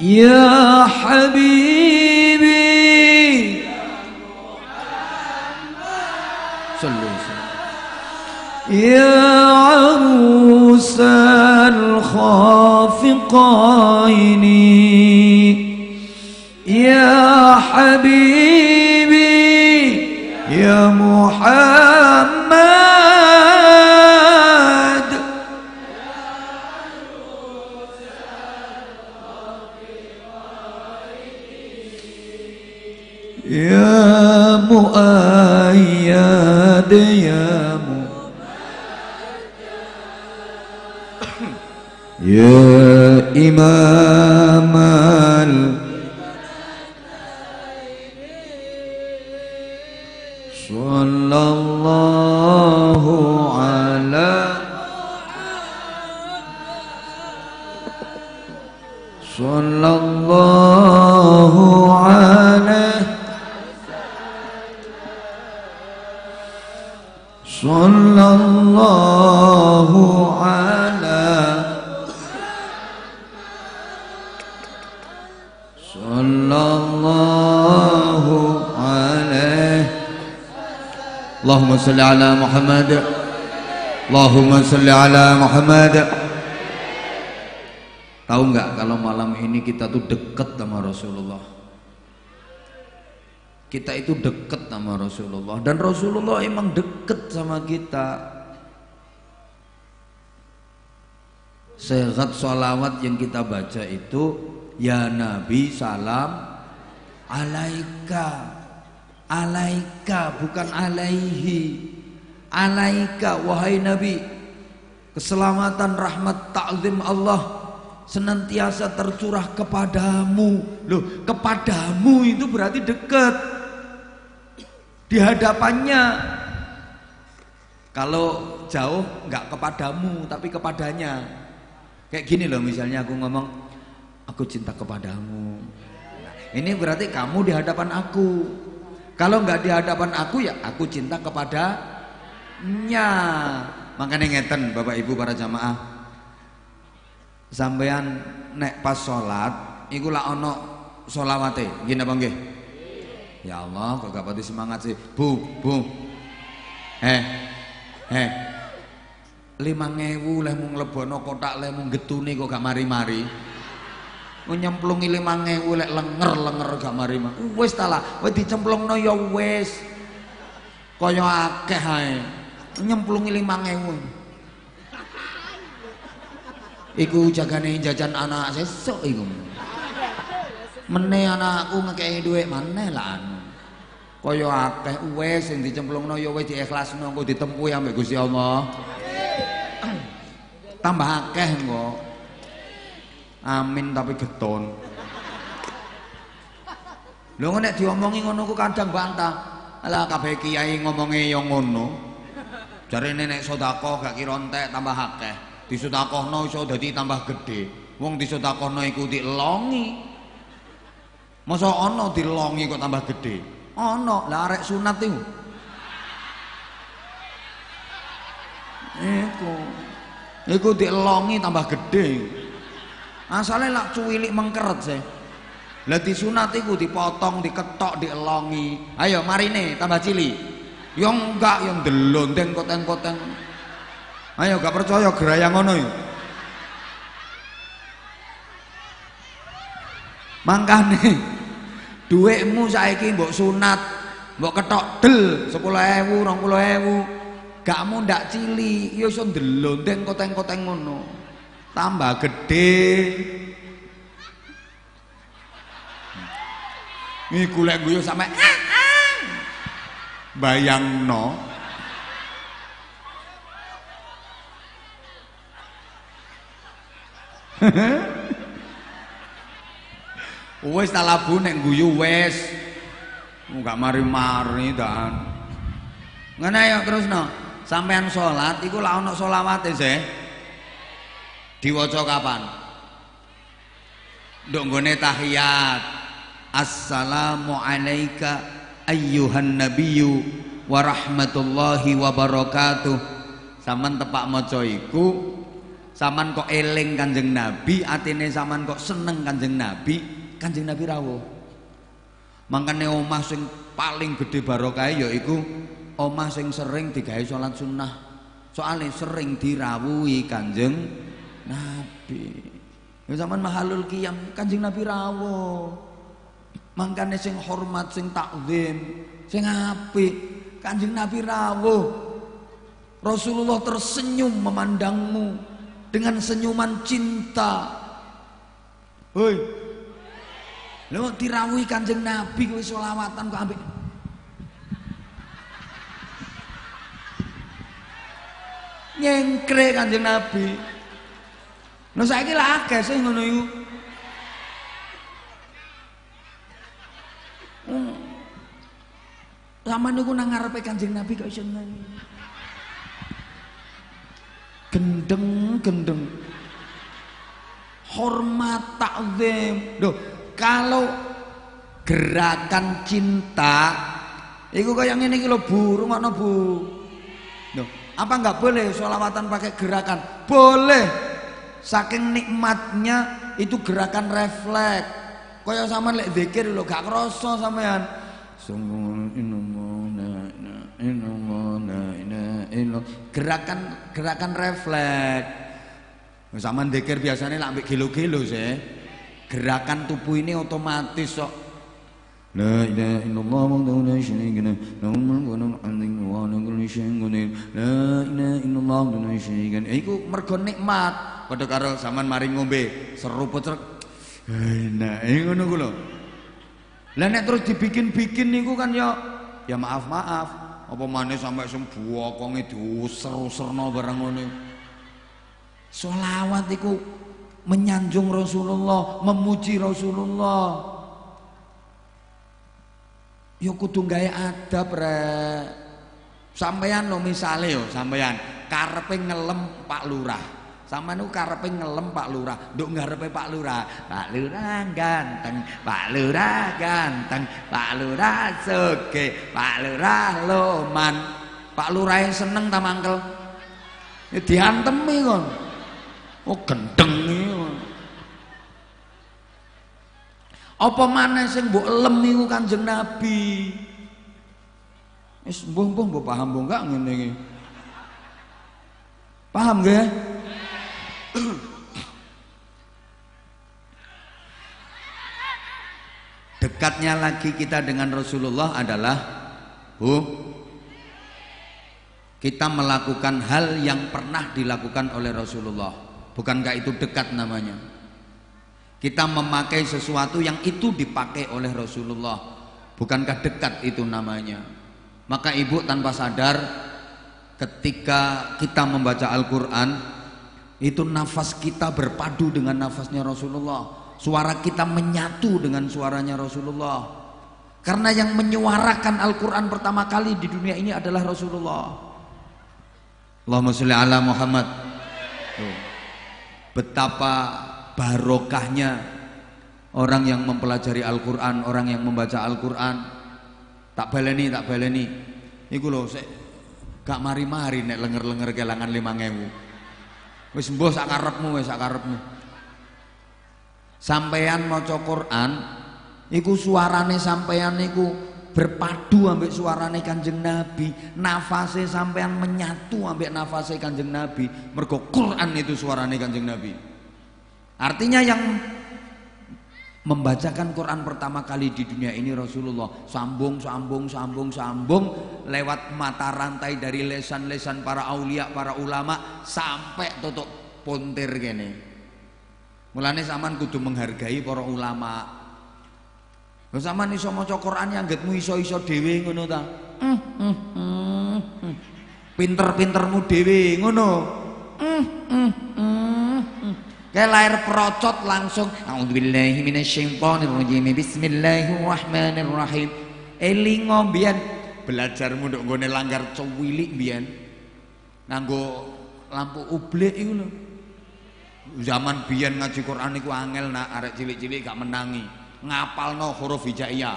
يا حبيبي صلوا يا عروس الخافقين يا حبيبي يا محمد يا مؤيد يا إمام sallallahu alaihi sallallahu ala sallallahu alaihi Allahumma salli ala Muhammad Allahumma salli ala Muhammad. Tahu nggak kalau malam ini kita tuh deket sama Rasulullah, kita itu deket sama Rasulullah, dan Rasulullah emang deket sama kita. Sehat sholawat yang kita baca itu, ya Nabi salam alaika, alaika bukan alaihi, alaika wahai Nabi, keselamatan rahmat ta'zim Allah senantiasa tercurah kepadamu. Loh, kepadamu itu berarti dekat di hadapannya. Kalau jauh nggak kepadamu tapi kepadanya. Kayak gini loh, misalnya aku ngomong aku cinta kepadamu, ini berarti kamu di hadapan aku. Kalau nggak di hadapan aku ya aku cinta kepadanya. Makanya ngeten Bapak Ibu para jamaah, sampean nek pas sholat iku lak ono sholawate gini apa nggih? Ya Allah kok gak pati semangat sih bu 5.000 leh mung lebono kotak leh mung getune kok gak mari-mari, nyemplungi 5.000 lek lenger gak mari-mari. Wis ta lah wis dicemplungno ya wis kaya akeh ae, nyemplungi 5.000 iku jagane jajan anak sesuk iku. Meneh anakku ngekeki dhuwit maneh lah anu. Kaya akeh wis sing dicemplungno ya wis diikhlasno engko ditempuhi ambek Gusti Allah. Tambah akeh engko. Amin tapi geton. Lho nek diomongi ngono ku kadang bantah. Alah kabeh kiai ngomonge ya ngono. Jarene nek sedekah gak kira entek tambah akeh. Disedekahno iso dadi tambah gedhe. Wong disedekahno iku dilongi. Masa ana dilongi kok tambah gedhe? Ana, lah arek sunat iku. Iku dilongi tambah gedhe. Asale lak cuwilik mengkeret sih. Lah disunat iku dipotong, diketok, dielongi. Ayo marine tambah cilik. Ya enggak, yang ndelondeng koteng-koteng. Ayo gak percaya geraya ngono iki. Mangkane dhuwitmu saiki mbok sunat, mbok ketok del 10.000, 20.000, gak mundak cilik, ya iso ndelondeng koteng-koteng ngono. Tambah gede. Iku lek guyu sampe bayangno. Wes tak labu nek guyu wes. Enggak mari-mari dan. Ngene ayo terusno. Sampean salat iku lak ana selawate sih. Diwaca kapan? Nduk nggone tahiyat. Assalamu alayka ayyuhan nabiyyu wa rahmatullahi wa barakatuh. Saman tepak maca iku, saman kok eling Kanjeng Nabi, atine saman kok seneng Kanjeng Nabi. Kanjeng Nabi rawuh. Mangkane omah sing paling gede barokahe yaiku omah sing sering digawe salat sunnah. Soale sering dirawuhi Kanjeng Nabi. Ya zaman mahalul qiyam Kanjeng Nabi rawuh. Mangkane sing hormat, sing takzim, sing apik Kanjeng Nabi rawuh. Rasulullah tersenyum memandangmu dengan senyuman cinta. Hoi, lho dirawuhi Kanjeng Nabi kowe selawatan kok ambek nyengkre Kanjeng Nabi. Lho saiki lah akeh sing ngono iku. Zaman niku nang ngarepe Kanjeng Nabi kok iso nyanyi. Gendeng-gendeng. hormat, takzim. Loh, kalau gerakan cinta iku kayak ngene iki lho Bu, rumakno Bu. Loh, apa enggak boleh sholawatan pakai gerakan? Boleh. Saking nikmatnya itu gerakan refleks. Kaya sampean lek zikir lho gak krasa sampean. Gerakan refleks. Sampean zikir biasanya lak ambek gelo-gelo sih. Gerakan tubuh ini otomatis kok. La ilaha illallah wa la syarika lahu lahul mulku wa lahul hamdu wa huwa ala kulli syai'in qadir. La ilaha illallah wa la syarika lahu. Iku mergo nikmat. Padha karo sampean mari ngombe seruput trek. Nah, ngono ku lho. Lah nek terus dibikin-bikin niku kan ya maaf-maaf. Apa maneh sampai sing bokonge diuser-userno barang ngono. Sholawat iku menyanjung Rasulullah, memuji Rasulullah. Ya kudu gawe adab rek. Sampeyan lho misale yo sampeyan karepe ngelem Pak Lurah. Sampeyan niku karepe ngelem Pak Lurah, nduk ngarepe Pak Lurah. Pak Lurah ganteng, Pak Lurah ganteng, Pak Lurah sugih, Pak Lurah loman. Pak Lurah seneng ta mangkel. Ya diantemi kon. Oh gendeng iki. Apa maneh sing mbok elem niku Kanjeng Nabi. Wis mbah paham mbok enggak ngene iki. Paham nggih? Dekatnya lagi kita dengan Rasulullah adalah kita melakukan hal yang pernah dilakukan oleh Rasulullah. Bukankah itu dekat namanya? Kita memakai sesuatu yang itu dipakai oleh Rasulullah. Bukankah dekat itu namanya? Maka ibu tanpa sadar ketika kita membaca Al-Quran, itu nafas kita berpadu dengan nafasnya Rasulullah. Suara kita menyatu dengan suaranya Rasulullah. Karena yang menyuarakan Al-Quran pertama kali di dunia ini adalah Rasulullah. Allahumma sholli ala Muhammad. Betapa barokahnya orang yang mempelajari Al-Quran, orang yang membaca Al-Quran. Tak baleni iku lho sik gak mari-mari nek lenger-lenger kelangan 5.000. Wis mbah sak karepmu, wis sak karepmu. Sampeyan maca Quran iku suarane sampeyan niku berpadu ambek suarane Kanjeng Nabi, nafase sampeyan menyatu ambek nafase Kanjeng Nabi. Mergo Quran itu suarane Kanjeng Nabi. Artinya yang membacakan Quran pertama kali di dunia ini Rasulullah. Sambung lewat mata rantai dari lesan-lesan para aulia, para ulama sampai tutup puntir kene. Mulane sampean kudu menghargai para ulama. Lha sampean iso maca Quran yang anggetmu iso-iso dhewe ngono ta? Pinter-pintermu dhewe ngono. Kayak lahir perocot langsung a'udzubillahi minasyaitonirrajim bismillahirrahmanirrahim. Elingo mbiyen belajarmu nduk nggone langgar cuwilik mbiyen nganggo lampu ublek iku lho. Zaman biyen ngaji Quran iku angel nak arek cilik-cilik gak menangi. Ngapalno huruf hijaiyah.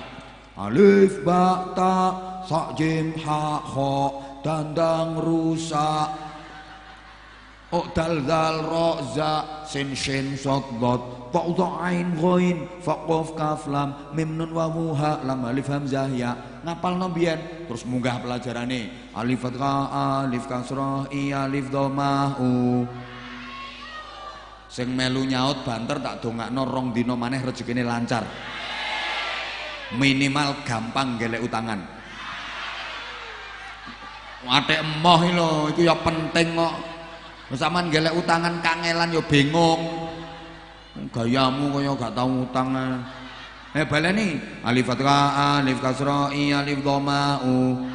Alif ba ta sa jim ha kha dandang rusa dal dal ro za sin shin sod dot ta ain ghain fa qaf kaf lam mim nun wa ha lam alif hamzah ya. Ngapalno biyen terus munggah pelajarane alif fathah alif kasrah i alif dhammah u. Sing melu nyaut banter tak dongakno 2 dina maneh rezekine lancar. Minimal gampang golek utangan. Atik emoh iki lho, iku ya penting kok. Sampeyan golek utangan kangelan ya bingung. Gayamu kaya gak tau utang. Baleni alif fathah alif kasrah i alif dhammah u.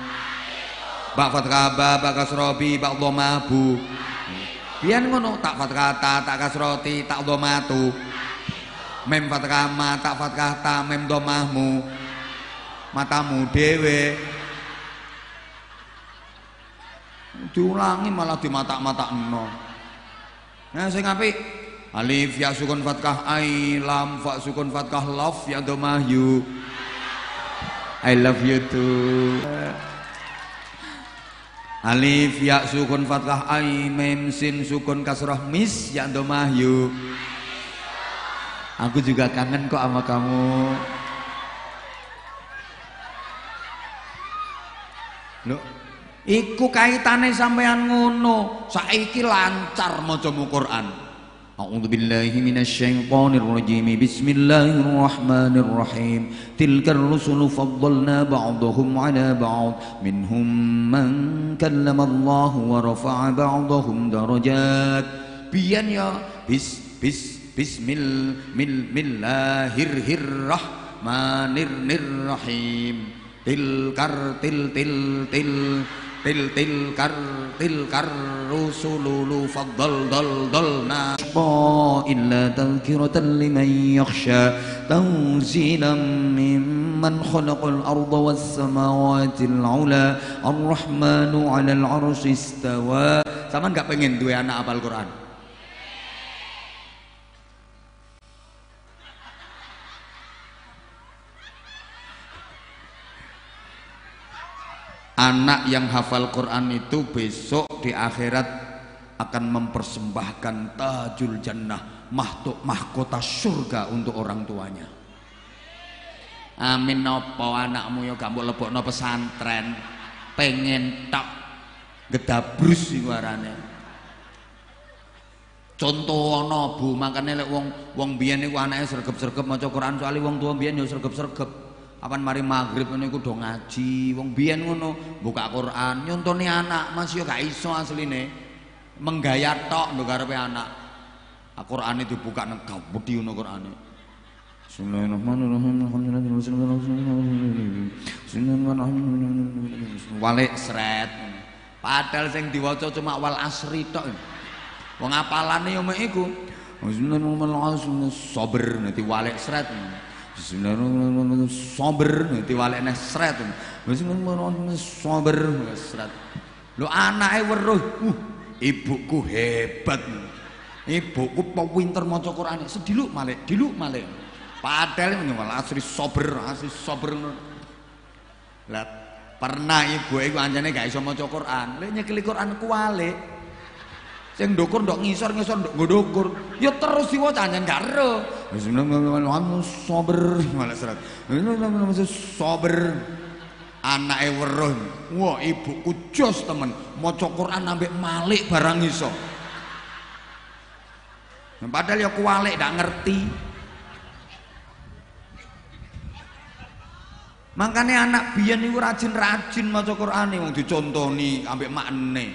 Ba fathah ba kasrah bi ba dhammah bu. Biyen ngono tak fathah ta tak kasrah ti tak dhammah tu. Mem fathah ma tak fathah ta mem dhammahmu. Matamu dhewe. Diulangi malah dimatak-matakno. Nah sing apik Alif ya sukun fathah ai, lam fa sukun fathah love ya domah you. I love you too. Alif ya sukun fathah ai, mim sin sukun kasrah mis ya domah you. Aku juga kangen kok sama kamu. Loh, iku kaitane sampean ngono. Saiki lancar macamu Quran. A'udzubillahi minasyaitonir rajim. Bismillahirrahmanirrahim. Tilkar rusulu faddalna ba'dahum 'ala ba'd. Minhum man kallama Allah wa rafa'a ba'dahum darajat. Biyen ya bismillahirrahmanirrahim. Tilkar rusululu faddalna illa tadhkiratan liman yakhsha tanzilan mimman khalaqal arda was samawati al-'ula ar-rahmanu 'alal 'arsy istawa. Sampeyan gak pengen duwe anak hafal Quran? Anak yang hafal Quran itu besok di akhirat akan mempersembahkan tajul jannah, mahkota surga untuk orang tuanya. Amin. Nopo anakmu ya gak mbok lebokno pesantren, pengen tak gedabrus iku arane. Contoh ana Bu, makane lek wong biyen niku anake sregep-sregep maca Quran, soalé wong tua biyen ya sregep-sregep. Apan mari maghrib niku do ngaji. Wong biyen ngono, buka Quran, nyontoni anak, masih yo gak iso asline. Menggaya tok ndok karepe anak. Al-Qur'ane dibuka nang gawedi ngono Qur'ane. Bismillahirrahmanirrahim. Walik sret. Padahal sing diwaca cuma wal asri tok. Wong apalane yo mek iku. Bismillahirrahmanirrahim. Sabar nanti walik sret. Bismillahirrahmanirrahim. Sabar nanti walik neh sret. Bismillahirrahmanirrahim. Sabar sret. Lho anake weruh, ibuku hebat. Ibuku pinter maca Qur'ane. Sediluk malik, diluk malik. Padahal wal asri sabar, asri sabar. Lah pernah ibuke iku anjane gak iso maca Qur'an. Lek nyekeli Qur'an kuwalik. Sing ndukur ndok ngisor-ngisor ndok ndukur. Ya terus diwaca anjen gak ero. Bismillahirrahmanirrahim. Sabar, malah serat. Bismillahirrahmanirrahim. Sabar. Anake weruh. Wah, ibuku jos temen. Maca Qur'an ambek malik barang iso. Padahal ya kuwalik gak ngerti. Makanya anak biyen niku rajin-rajin maca Qur'ane wong dicontoni ambek makne.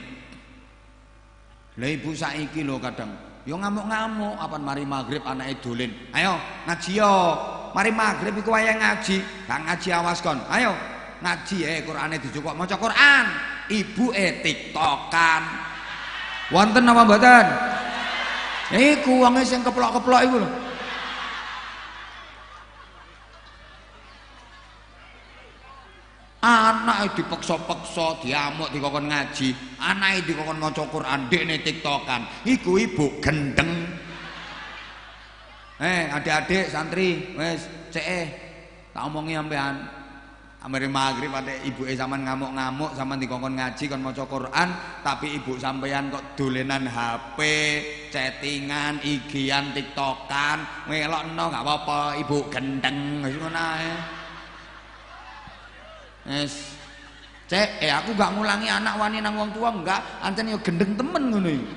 Lah ibu saiki lho kadang yo ngamuk-ngamuk apan mari maghrib anake dolen. Ayo ngaji yo. Mari maghrib iku wayah ngaji. Gak ngaji awas kon. Ayo ngaji Qur'ane dijukuk maca Qur'an. Ibuke tiktokan. Wonten apa mboten? Iku wonge sing keplok-keplok iku lho. Anake dipeksa-peksa, diamuk dikokon ngaji, anake dikokon maca Quran, dekne tiktokan. Iku ibu gendeng. Adik-adik santri, wis cek tak omongi sampean. Amare maghrib ate ibuke sampean ngamuk-ngamuk, sampean dikokon ngaji kon maca Quran, tapi ibu sampean kok dolenan HP, chattingan, IG-an, tiktokan, ngelokno gak apa-apa, ibu gendeng wis ngono ae. Yes. Cek, aku gak ngulangi anak wani nang wong tua enggak, ancen yo gendeng temen ngono iki.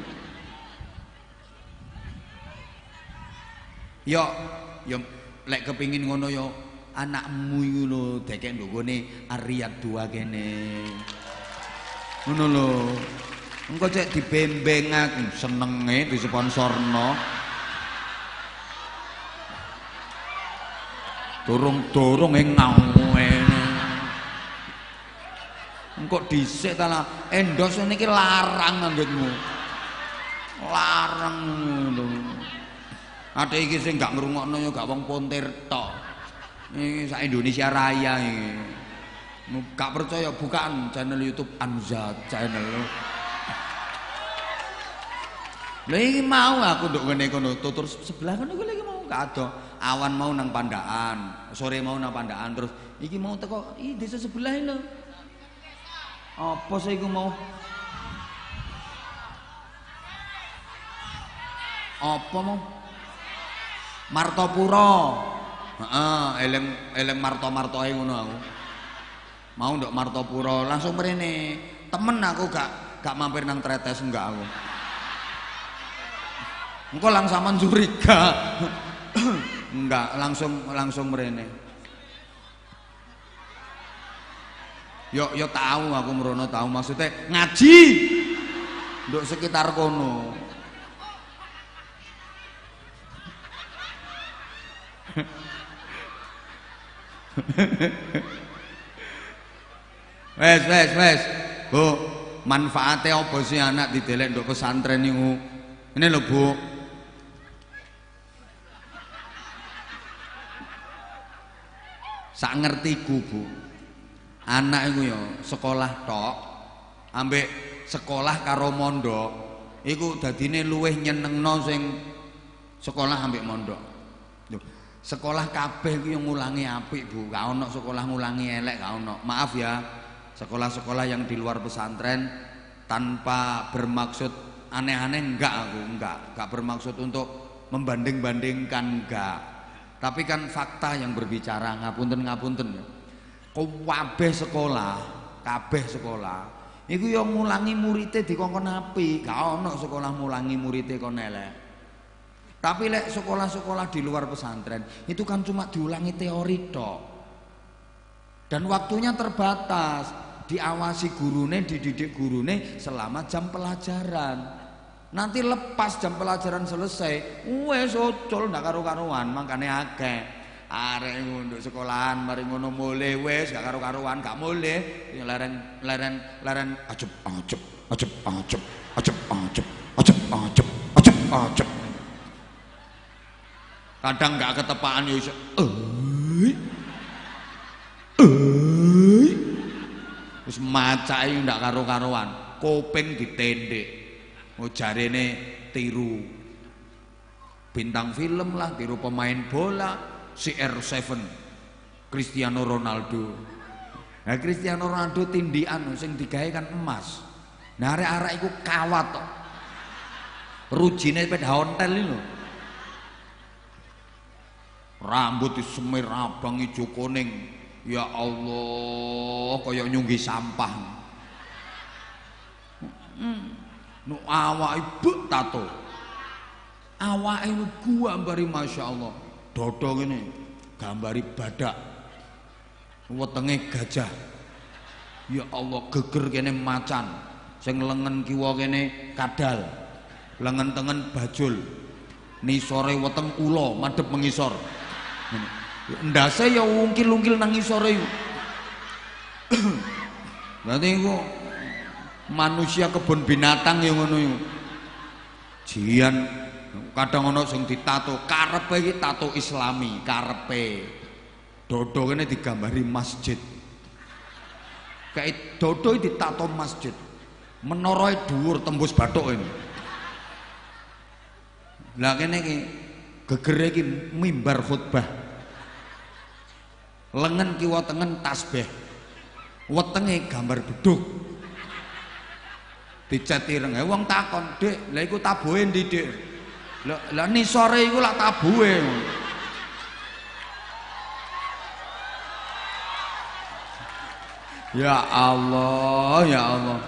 Yo lek kepingin ngono yo anakmu iku lho dekek ndukune Ariyat 2 kene. Ngono lho. Engko cek dibembeng aku senenge disponsorno. Dorong-dorong ngawe. Engko dhisik ta lah endorse niki larang anggitmu. Larang lho. Ate iki sing gak ngrungokno ya gak wong Pontir tok. Iki sak Indonesia Raya iki. Gak percaya bukaan channel YouTube Anza channel. Lha iki mau aku nduk ngene kono tutur sebelah kono iku lagi mau gak ada. Awan mau nang Pandaan, sore mau nang Pandaan terus iki mau teko desa sebelah lho. Apa sih iku mau? Apa mau? Martopuro. Heeh, eleng marto-martoe ngono aku. Mau nduk Martopuro langsung mrene. Temen aku gak mampir nang Tretes enggak aku. Engko langsaman curiga. Enggak, langsung mrene. Yo tahu aku merono tahu maksudnya ngaji. Nduk sekitar kono. Wes. Bu, manfaatnya apa sih anak didelek nduk pesantren niku? Ini lho, Bu. Sak ngertiku, Bu. Anak iku ya sekolah tok, ambek sekolah karo mondok, iku dadine luwih nyenengno sing sekolah ambek mondok. Loh, sekolah kabeh iku yang ngulangi apik, Bu. Gak ono sekolah ngulangi elek, gak ono. Maaf ya, sekolah-sekolah yang di luar pesantren tanpa bermaksud aneh-aneh enggak bermaksud untuk membanding-bandingkan enggak. Tapi kan fakta yang berbicara, ngapunten ya. Kabeh sekolah iku ya ngulangi muridé dikongkon apik, gak ono sekolah ngulangi muridé kon elek. Tapi lek sekolah-sekolah di luar pesantren itu kan cuma diulangi teori tok. Dan waktunya terbatas, diawasi gurune, dididik gurune selama jam pelajaran. Nanti lepas jam pelajaran selesai, wes ocol ndak karu-karuan, makane akeh arek nduk sekolahan mari ngono mulih wes gak karu-karuan, gak mulih leren acep. Kadang gak ketepaan yo iso wis macake ndak karu-karuan, kuping ditendek. Oh jarene tiru bintang film lah, tiru pemain bola, CR7 Cristiano Ronaldo. Nah Cristiano Ronaldo tindikan sing digawe kan emas. Nah arek-arek iku kawat tok. Rujine sepeda ontel iki lho. Rambut disemir abang ijo kuning. Ya Allah, kaya nyunggi sampah. Nu awake buk tato. Awake nu gambari masyaallah. Dodo ngene gambari badak. Wetenge gajah. Ya Allah, geger kene macan. Sing lengen kiwa kene kadal. Lengen tengen bajul. Nisore weteng ula madhep mengisor. Ndase ya ungkil-ungkil nang ngisore iku. Berarti iku manusia kebun binatang yang ngono iku. Jian kadang ono sing ditato, karepe iki tato Islami, karepe. Dodo kene digambari masjid. Kayak dodo ditato masjid. Menoroe dhuwur tembus bathuk ini. Lah kene iki gegere iki mimbar khutbah. Lengen kiwa tengen tasbih. Wetenge gambar beduk. Dicat ireng, wong takon, "Dik, lha iku tabuhe ndi, Dik?" Lah nisore iku lak tabuhe. Ya Allah, ya Allah.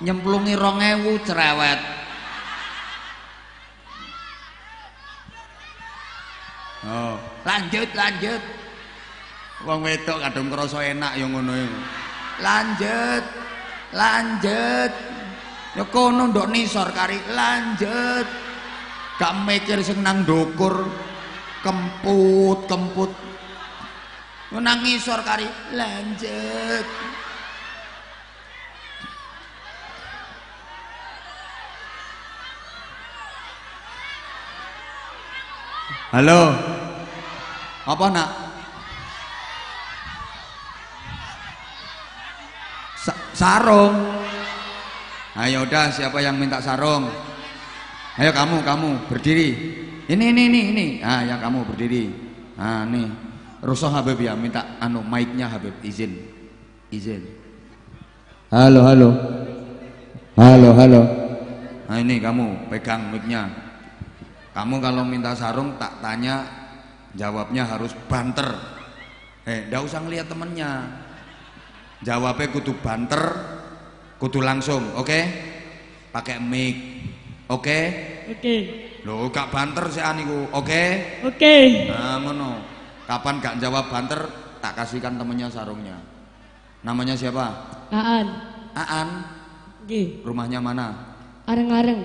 Nyemplungi 2000 cerewet. Oh, lanjut. Wong wedok kadung krasa enak ya ngono iku. Lanjut. Ya kono ndok nisor kari lanjut. Gak mikir sing nang ndukur kemput. Nang ngisor kari lanjut. Halo. Apa nak? Sarung. Ayo udah, siapa yang minta sarung? Ayo kamu berdiri. Ini. Ah, ya kamu berdiri. Ah, nih. Rusuh Habib ya, minta mic-nya Habib, izin. Halo. Nah, ini kamu pegang mic-nya. Kamu kalau minta sarung tak tanya, jawabnya harus banter. Ndak usah ngeliat temennya. Jawabnya kudu banter, kudu langsung, oke? Pakai mic, oke? Oke. Loh, gak banter sih aniku, oke? Oke. Nah, ngono. Kapan gak jawab banter, tak kasihkan temennya sarungnya. Namanya siapa? Aan. Nggih. Rumahnya mana? Areng-areng.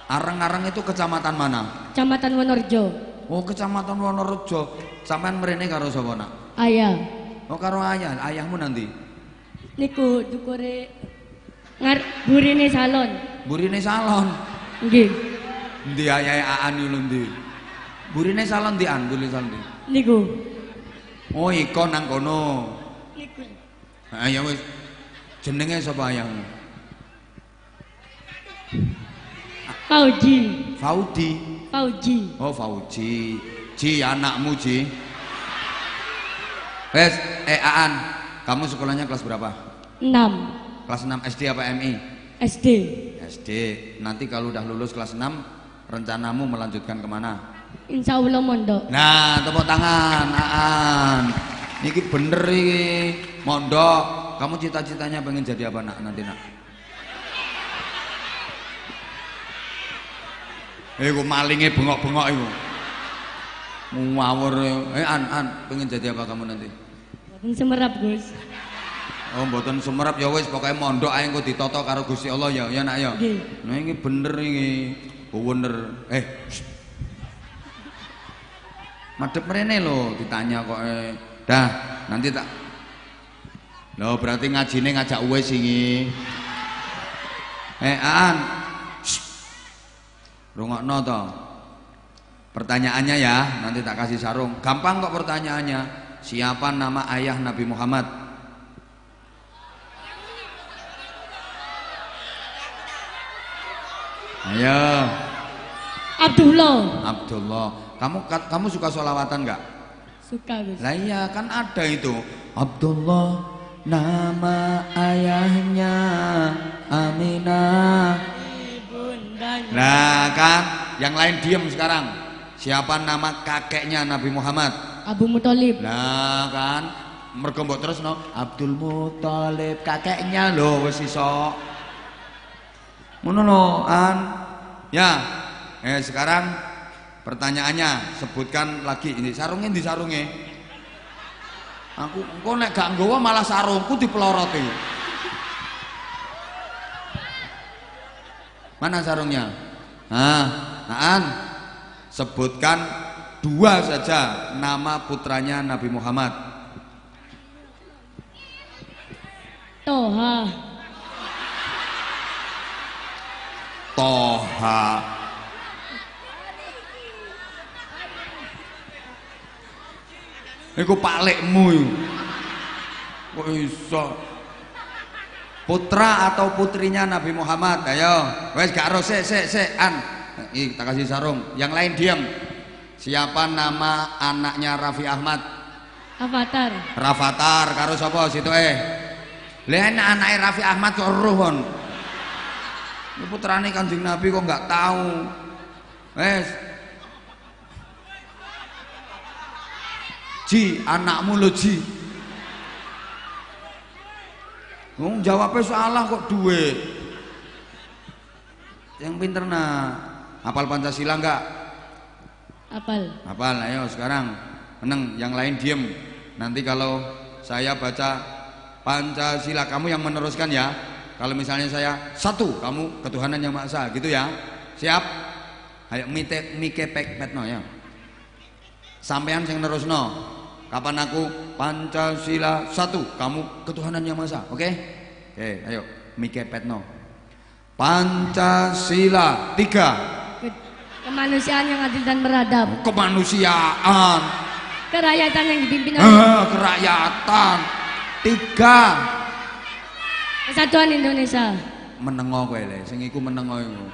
Areng-areng itu kecamatan mana? Kecamatan Wonorejo. Oh, kecamatan Wonorejo. Sampean mrene karo sapa, Nak? Ayah. Oh, karo ayahmu nanti. Niku dukure burine salon. Burine salon. Nggih. Ndi ayahe Aan iki lho ndi? Burine salon ndi An, burine salon ndi? Niku. Oh, iko nang kono. Niku. Ha ya wis. Jenenge sapa ayahmu? Fauji. Oh, Fauji. Ji anakmu, Ji. Wes, Aan, kamu sekolahnya kelas berapa? 6. Kelas 6 SD apa MI? SD. SD. Nanti kalau udah lulus kelas 6, rencanamu melanjutkan kemana? Insya Allah mondok. Nah, tepuk tangan, Aan. Niki bener iki, mondok. Kamu cita-citanya pengen jadi apa, Nak, nanti, Nak? Iku malingnya bengok-bengok iku. Ngawur. An, pengen jadi apa kamu nanti? Mboten semerap, Gus. Oh, mboten semerap ya wis, pokoke mondok ae engko ditata karo Gusti Allah ya, ya Nak ya. Nggih. Nah, ini bener iki. Bener. Madhep mrene lho ditanya kok dah, nanti tak. Loh, berarti ngajine ngajak wis iki. Aan. Rungokno to. Pertanyaannya ya, nanti tak kasih sarung. Gampang kok pertanyaannya. Siapa nama ayah Nabi Muhammad? Ayo. Abdullah. Kamu suka sholawatan nggak? Suka, Gus. Lah iya, kan ada itu. Abdullah nama ayahnya Aminah. Nah kan, yang lain diem sekarang. Siapa nama kakeknya Nabi Muhammad? Abu Muthalib. Nah kan, mergo mbok terusno Abdul Muthalib kakeknya lho wis iso. Ngono lho, An. Ya. Sekarang pertanyaannya, sebutkan lagi ini sarungnya di sarungnya. Aku engko nek gak nggawa malah sarungku dipeloroti. Mana sarungnya? An, sebutkan 2 saja nama putranya Nabi Muhammad. Toha. Iku palikmu iku. Kok iso? Putra atau putrinya Nabi Muhammad? Ayo, wes gak ero sik An. Iki tak kasih sarung. Yang lain diam. Siapa nama anaknya Raffi Ahmad? Rafathar karo sapa situke? Lah anake Raffi Ahmad kok eruh kon. Ini putrane Kanjeng Nabi kok nggak tahu. Wes. Ji, anakmu lo Ji. Jawabnya salah kok duwe. Yang pinter hafal Pancasila enggak? Hafal, ayo sekarang. Meneng, yang lain diem. Nanti kalau saya baca Pancasila kamu yang meneruskan ya. Kalau misalnya saya 1, kamu ketuhanan yang Maha Esa, gitu ya. Siap? Ayo mike petno ya. Sampean sing nerusno. Kapan aku Pancasila 1, kamu ketuhanan yang Maha Esa, oke? Oke, ayo mike petno. Pancasila 3. Kemanusiaan yang adil dan beradab. Kemanusiaan. Kerakyatan yang dipimpin kerakyatan. Persatuan Indonesia. Menengo kowe le, sing iku menengo iku.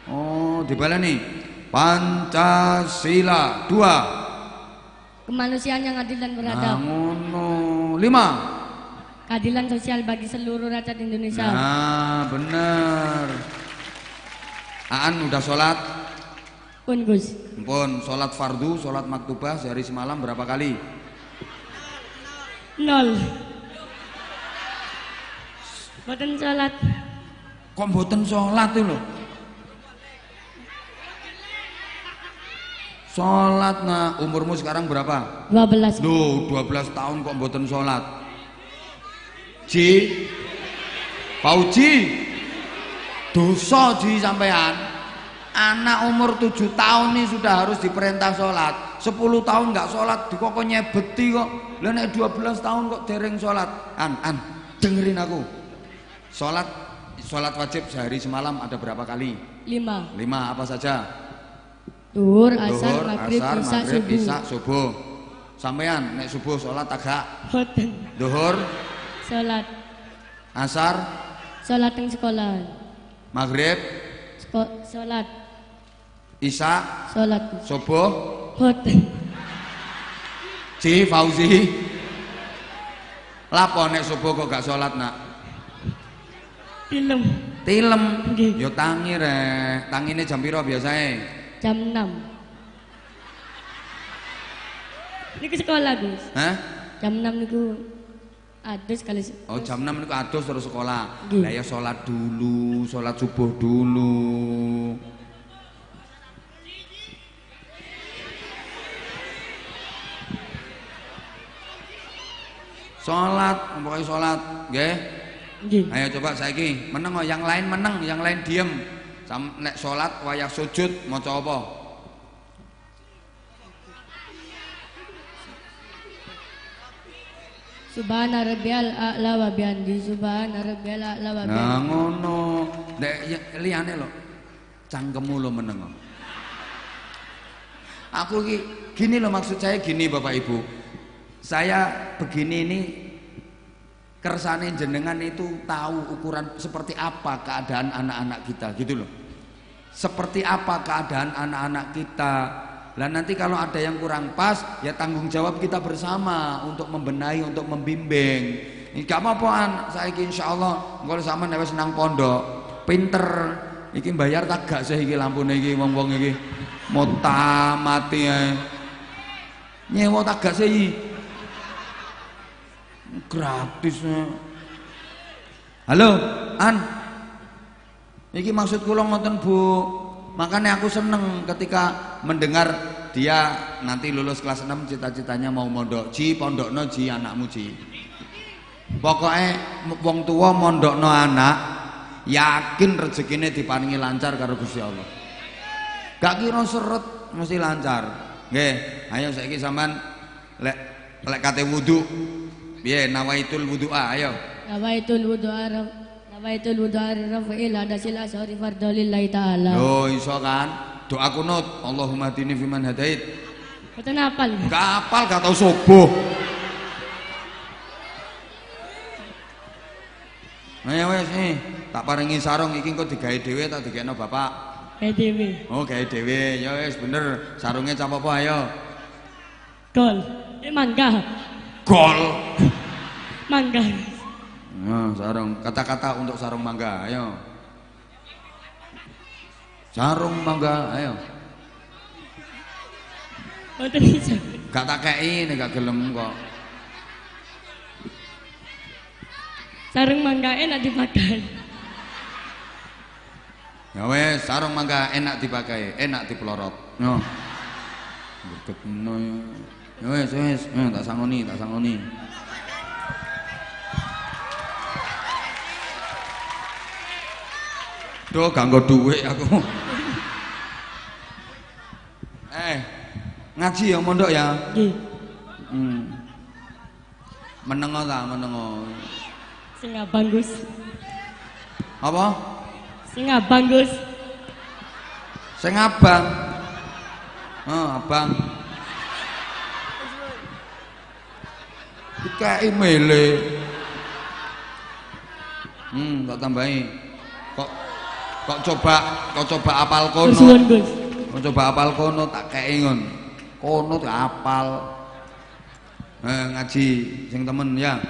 Oh, dibaleni. Pancasila. 2. Kemanusiaan yang adil dan Nah, beradab. ngono. 5. Keadilan sosial bagi seluruh rakyat Indonesia. Nah, bener. Aan udah sholat? Pun Gus. Ampun, sholat fardu, sholat maktubah sehari semalam berapa kali? 0. Boten sholat. Kok mboten sholat itu loh? Sholat, nah umurmu sekarang berapa? 12. Duh, 12 tahun kok mboten sholat. Pauji, dosa Ji sampean. Anak umur 7 tahun ini sudah harus diperintah sholat. 10 tahun nggak sholat, dikoko nyebeti kok. Lah nek 12 tahun kok dereng sholat. An, dengerin aku. Sholat wajib sehari semalam ada berapa kali? 5. 5 apa saja? Duhur, asar, maghrib, maghrib, subuh. isya, subuh. Sampean nek subuh sholat agak? Boten. Duhur, Sholat. asar, Sholat yang sekolah. maghrib, Sholat. isya, Sholat. subuh. Boten. Fauzi, lapo nek subuh kok gak sholat nak? Film. Tilem. Nggih. Yo tangi rek. Tangine jam piro biasae? Jam 6. Ini ke sekolah Gus. Hah? Jam 6 niku adus kali. Oh jam 6 niku adus terus sekolah. Nggih. Lah ya sholat dulu, sholat subuh dulu. Sholat, pokoknya sholat, nggih. Nggih. Ayo coba saiki meneng, yang lain meneng, yang lain diem. Nek sholat wayah sujud maca apa? Subhana rabbiyal a'la wa bihamdi. Subhana rabbiyal a'la wa bihamdi. Nah ngono. Nek liyane lho. Cangkemmu lho meneng. Aku gini loh, maksud saya gini Bapak Ibu. Saya begini ini kersane jenengan itu tahu ukuran seperti apa keadaan anak-anak kita gitu loh. Seperti apa keadaan anak-anak kita. Lah nanti kalau ada yang kurang pas ya tanggung jawab kita bersama untuk membenahi, untuk membimbing. Gak apa-apaan, saiki insyaallah kalau sama nek wis nang pondok, pinter iki bayar tak gak sih iki lampune iki wong-wong iki. Mota mati ae. Nyewa tak gak sih iki. Gratis. Halo, An. Iki maksud kula ngoten Bu. Makanya aku seneng ketika mendengar dia nanti lulus kelas 6 cita-citanya mau mondok. Ji pondokno ji anakmu ji. Pokoknya wong tua mondokno anak yakin rezekine diparingi lancar karo Gusti Allah. Gak kira seret mesti lancar. Nggih, ayo saiki sampean lek kate wudu. Piye nawaitul wudu'a ayo. Nawaitul wudu'a rafa'il hadasil asyari fardalillahi ta'ala. Loh iso kan? Doa kunut, Allahumma hadini fiman hadait. Boten hafal. Gak hafal, gak tau subuh. Ayo wes nih, tak paringi sarung iki engko digawe dhewe tak dikekno bapak. PDW. Oh gawe dhewe, ya wes bener. Sarungnya cap apa ayo? Gol. Mangga. Gol. Mangga. Nah, sarung. Kata-kata untuk sarung mangga, ayo. Sarung mangga, ayo. Boten bisa. Gak tak kei nek gak gelem kok. Sarung mangga enak dipakai. Ya wes, sarung mangga enak dipakai, enak dipelorot. Yo. Deket no. Ya wes, tak sangoni. Duh, ganggu duit aku. Ngaji ya mondok ya. Nggih. Menengo ta, menengo. Sing abang Gus. Apa? Sing abang Gus. Sing abang. Abang. Dikai mele. Tak tambahi. Kok coba apal kono. Suwun Gus. Kok coba apal kono tak kei ngon. Kono tak apal. Ngaji sing temen ya.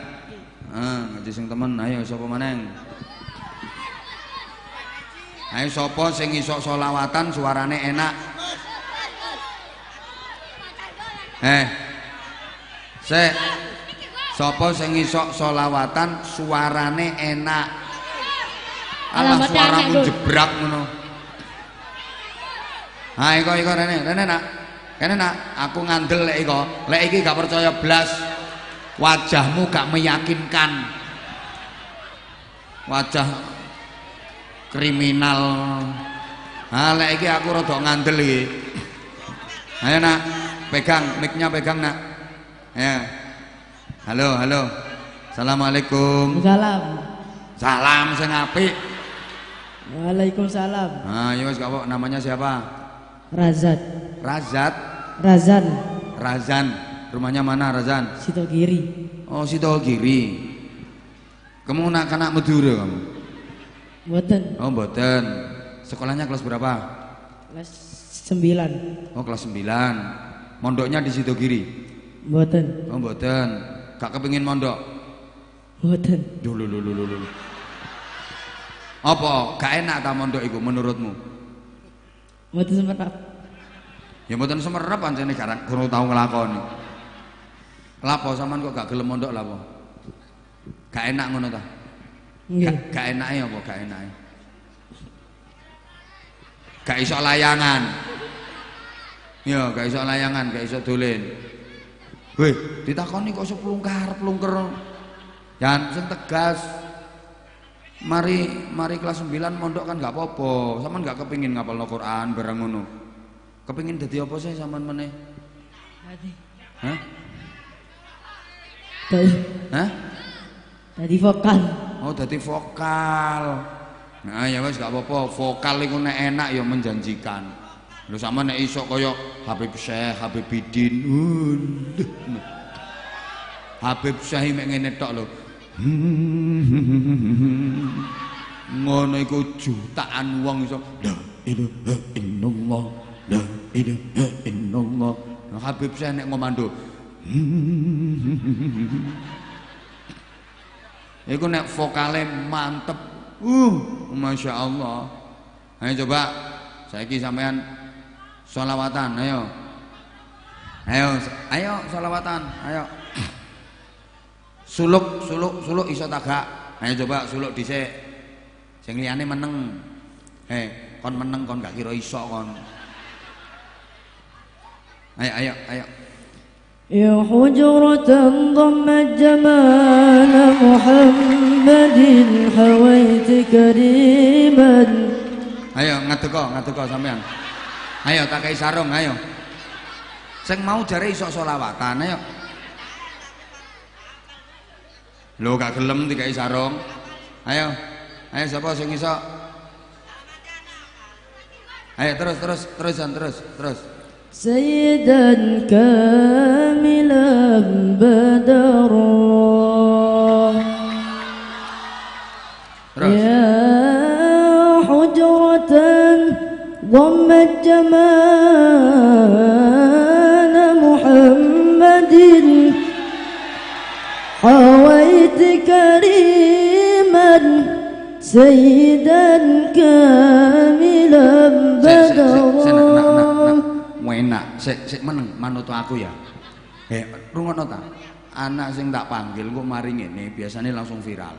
Ngaji sing temen. Ayo sapa maneng? Ayo sapa sing iso selawatan suarane enak? Sapa sing iso selawatan suarane enak? Alah suaramu jebrak ngono. Ha iko rene nak. Kene nak, aku ngandel lek iko. Lek iki gak percaya blas. Wajahmu gak meyakinkan. Wajah kriminal. Lek iki aku rada ngandel iki. Ayo nak, pegang mic-nya pegang nak. Ya. Halo. Assalamualaikum. Salam sing apik. Waalaikumsalam. Ya wis gak apa, namanya siapa? Razan. Rumahnya mana Razan? Sitogiri. Oh, Sitogiri. Kamu nak Madura kamu? Mboten. Oh, mboten. Sekolahnya kelas berapa? Kelas 9. Oh, kelas 9. Mondoknya di Sitogiri? Mboten. Oh, mboten. Gak kepengin mondok? Mboten. Dulu. Apa? Gak enak ta mondok iku menurutmu? Mboten semerap. Ya mboten semerap pancene gak kurang tau nglakoni. Lapo sampean kok gak gelem mondok lapo? Gak enak ngono ta? Nggih. Gak enake apa gak enake? Gak iso layangan. Ya, gak iso layangan, gak iso dolen. Weh, ditakoni kok iso plungker. Jan sing tegas. Mari kelas 9 mondok kan gak apa-apa. Sampean gak kepengin ngapalno Quran bareng ngono. Kepengin dadi apa sih sampean meneh? Hah? Dadi vokal. Oh, dadi vokal. Nah, ya wis gak apa-apa. Vokal iku nek enak ya menjanjikan. Lho sampean nek iso kaya Habib Syekh, Habib Bidin. Habib Syekh mek ngene tok lho. Ngono iku jutaan wong iso la ilaha illallah, la ilaha illallah. Habib Syekh nek ngomando iku nek vokale mantep. Masya Allah. Ayo coba saiki sampean sholawatan. Ayo sholawatan. Ayo suluk iso tagak. Ayo coba suluk dhisik. Sing liyane meneng. Kon meneng kon gak kira iso kon. Ayo. يا حجرة ضمت جمال محمد حويت كريما. Ayo ngadeka sampean. Ayo tak kei sarung ayo. Sing mau jare iso selawatan ayo. Lho gak gelem dikai sarung. Ayo sapa sing iso? Ayo terus. سيدا كاملا بدرا يا حجرة ضمت جمال محمد حويت كريما سيدا كاملا بدرا. Enak, sik meneng manut aku ya. Rungono ta. Anak sing tak panggil kok mari ngene biasanya langsung viral.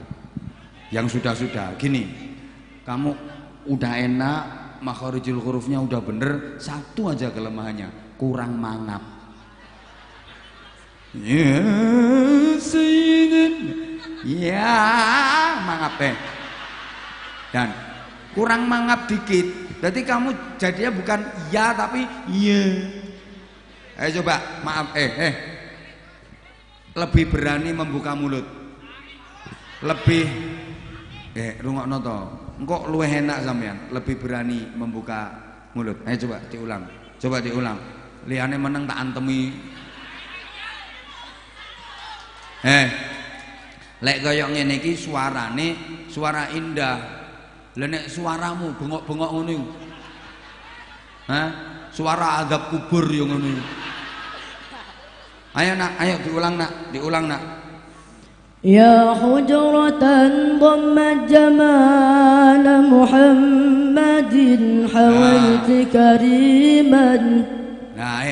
Yang sudah gini. Kamu udah enak, makharijul hurufnya udah bener, satu aja kelemahannya, kurang mangap. Ya Sayyidin. Ya, mangap Dan kurang mangap dikit. Jadi kamu jadinya bukan ya tapi iya. Ayo coba, maaf lebih berani membuka mulut. Lebih rungokno to. Engko luwih enak sampean, lebih berani membuka mulut. Ayo coba diulang. Liyane meneng tak antemi. Lek kaya ngene iki suarane suara indah. Lah nek suaramu bengok-bengok ngono iku. Hah? Suara azab kubur yo ngono iku. Ayo nak, ayo diulang nak. يا حجرة ضمت جمال محمد حويت كريما. Nah,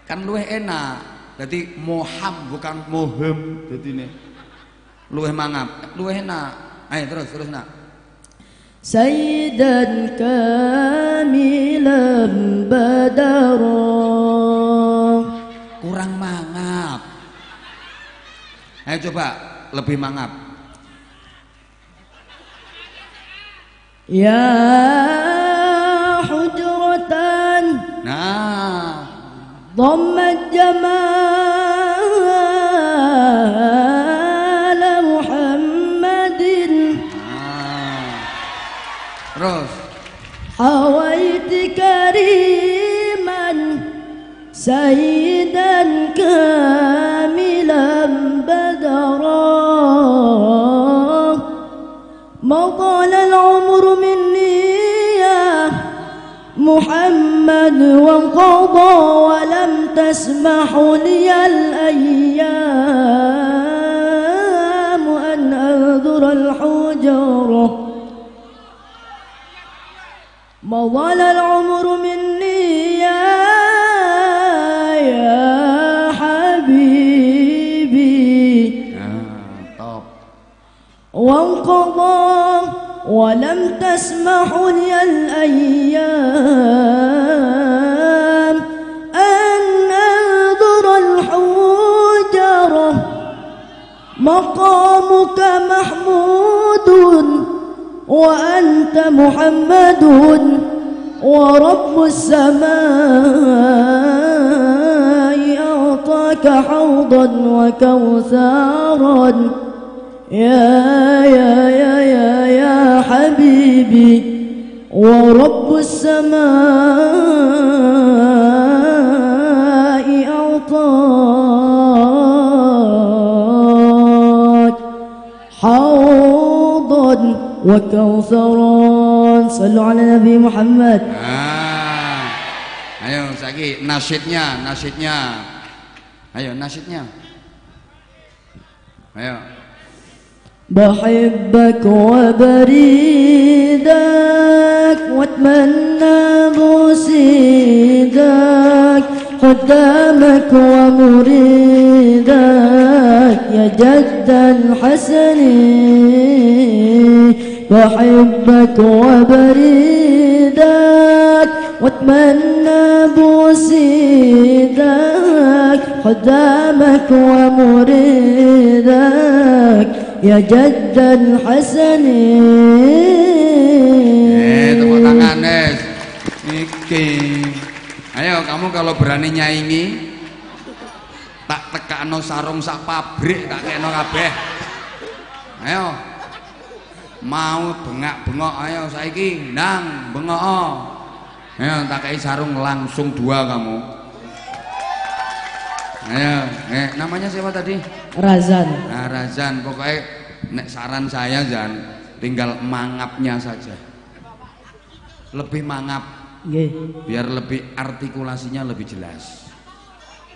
kan luwih enak. Jadi moham bukan moham. Jadi ini luwih mangap, luwih enak. Ayo terus nak. سيدا كاملا بدرا. Kurang mangap. Ayo coba lebih mangap. يا حجرة Nah, ضمت جمال محمد terus حويت كريما سيدا كاملا بدرا. ما طال العمر مني يا محمد وانقضى ولم تسمح لي الأيام أن أنذر الحجرة. مضى العمر مني يا حبيبي top. وانقضى ولم تسمح لي الأيام أن أنظر الحجرة. مقامك محمود وأنت محمد ورب السماء أعطاك حوضا وكوثرا. يا حبيبي ورب السماء أعطاك حوضا وكوثرا. صلوا على نبي محمد. Ayo saiki nasyidnya. Ayo nasyidnya. Ayo. بحبك وبريدك واتمنى بوسيدك قدامك ومريدك يا جد الحسن. بحبك وبريدك واتمنى بوسيدك قدامك ومريدك يا جد الحسن. Tepuk tangan Nes. Iki. Ayo kamu kalau berani nyaingi tak tekakno sarung sak pabrik tak kekno kabeh. Ayo. Mau bengak-bengok ayo saiki ndang bengok. Ayo tak kei sarung langsung 2 kamu. Ayo, namanya siapa tadi? Razan. Nah, Razan, pokoknya nek saran saya Zan, tinggal mangapnya saja. Lebih mangap. Biar lebih artikulasinya lebih jelas.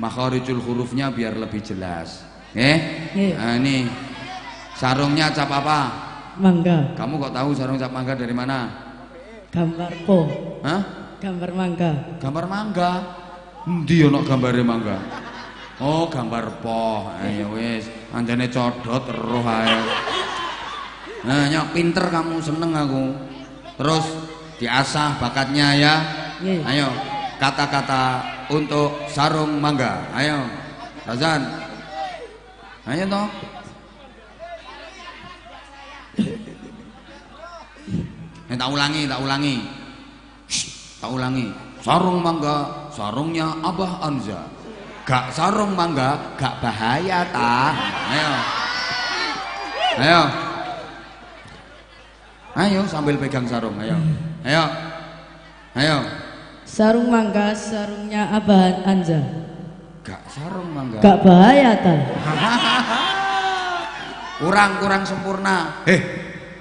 Makharijul hurufnya biar lebih jelas. Nah, ini sarungnya cap apa? Mangga. Kamu kok tahu sarung cap mangga dari mana? Gambar po. Hah? Gambar mangga. Gambar mangga. Endi ono gambare mangga? Oh, gambar poh. Ayo wis, anjane codot roh ae. Nah, nyok pinter kamu, seneng aku. Terus diasah bakatnya ya. Ayo, kata-kata untuk sarung mangga. Ayo. Razan. Ayo toh. Tak ulangi. Tak ulangi. Sarung mangga, sarungnya Abah Anza. Gak sarung mangga, gak bahaya ta. Ayo sambil pegang sarung. Ayo. Sarung mangga, sarungnya Abah Anza. Gak sarung mangga. Gak bahaya ta. kurang sempurna.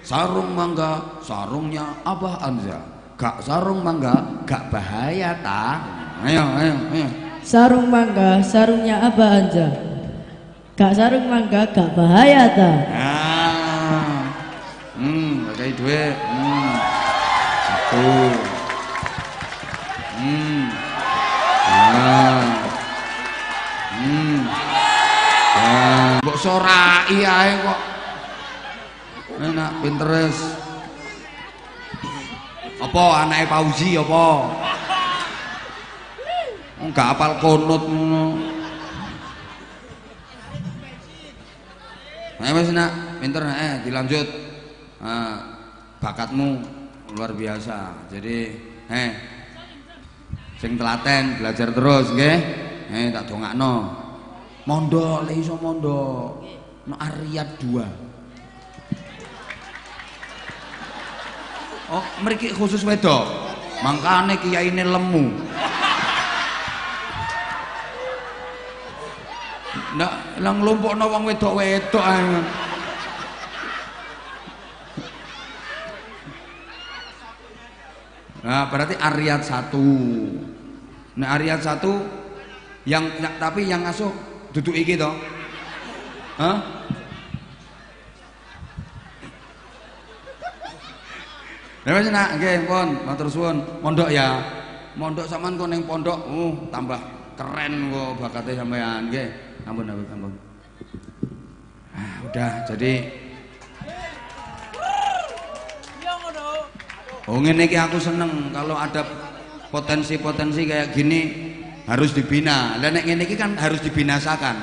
Sarung mangga, sarungnya Abah Anza. Gak sarung mangga, gak bahaya ta? Ayo. Sarung mangga, sarungnya Abah Anza. Gak sarung mangga, gak bahaya ta? Pakai duit. Satu. Mbok sorai ae kok. Enak Pinterest. Apa anake Fauzi apa? Enggak apal kunut ngono. Wis nak, pinter dilanjut. Bakatmu luar biasa. Jadi, sing telaten belajar terus nggih. Tak dongakno. Mondok lek iso mondok. No Ariyat 2. Oh, mriki khusus wedok. Mangkane kiyaine lemu. Ndak lang nglumpukno wong wedok-wedok ae. Nah, berarti Ariyat 1. Nah, Ariyat 1 yang tapi yang ngasuh duduk iki to. Hah? Lha wis nak nggih pun matur suwun. Mondok ya. Mondok sampean kok ning pondok, tambah keren kok bakate sampean nggih. Ampun. Udah jadi ngene iki aku seneng kalau ada potensi-potensi kayak gini harus dibina. Lah nek ngene iki kan harus dibinasakan.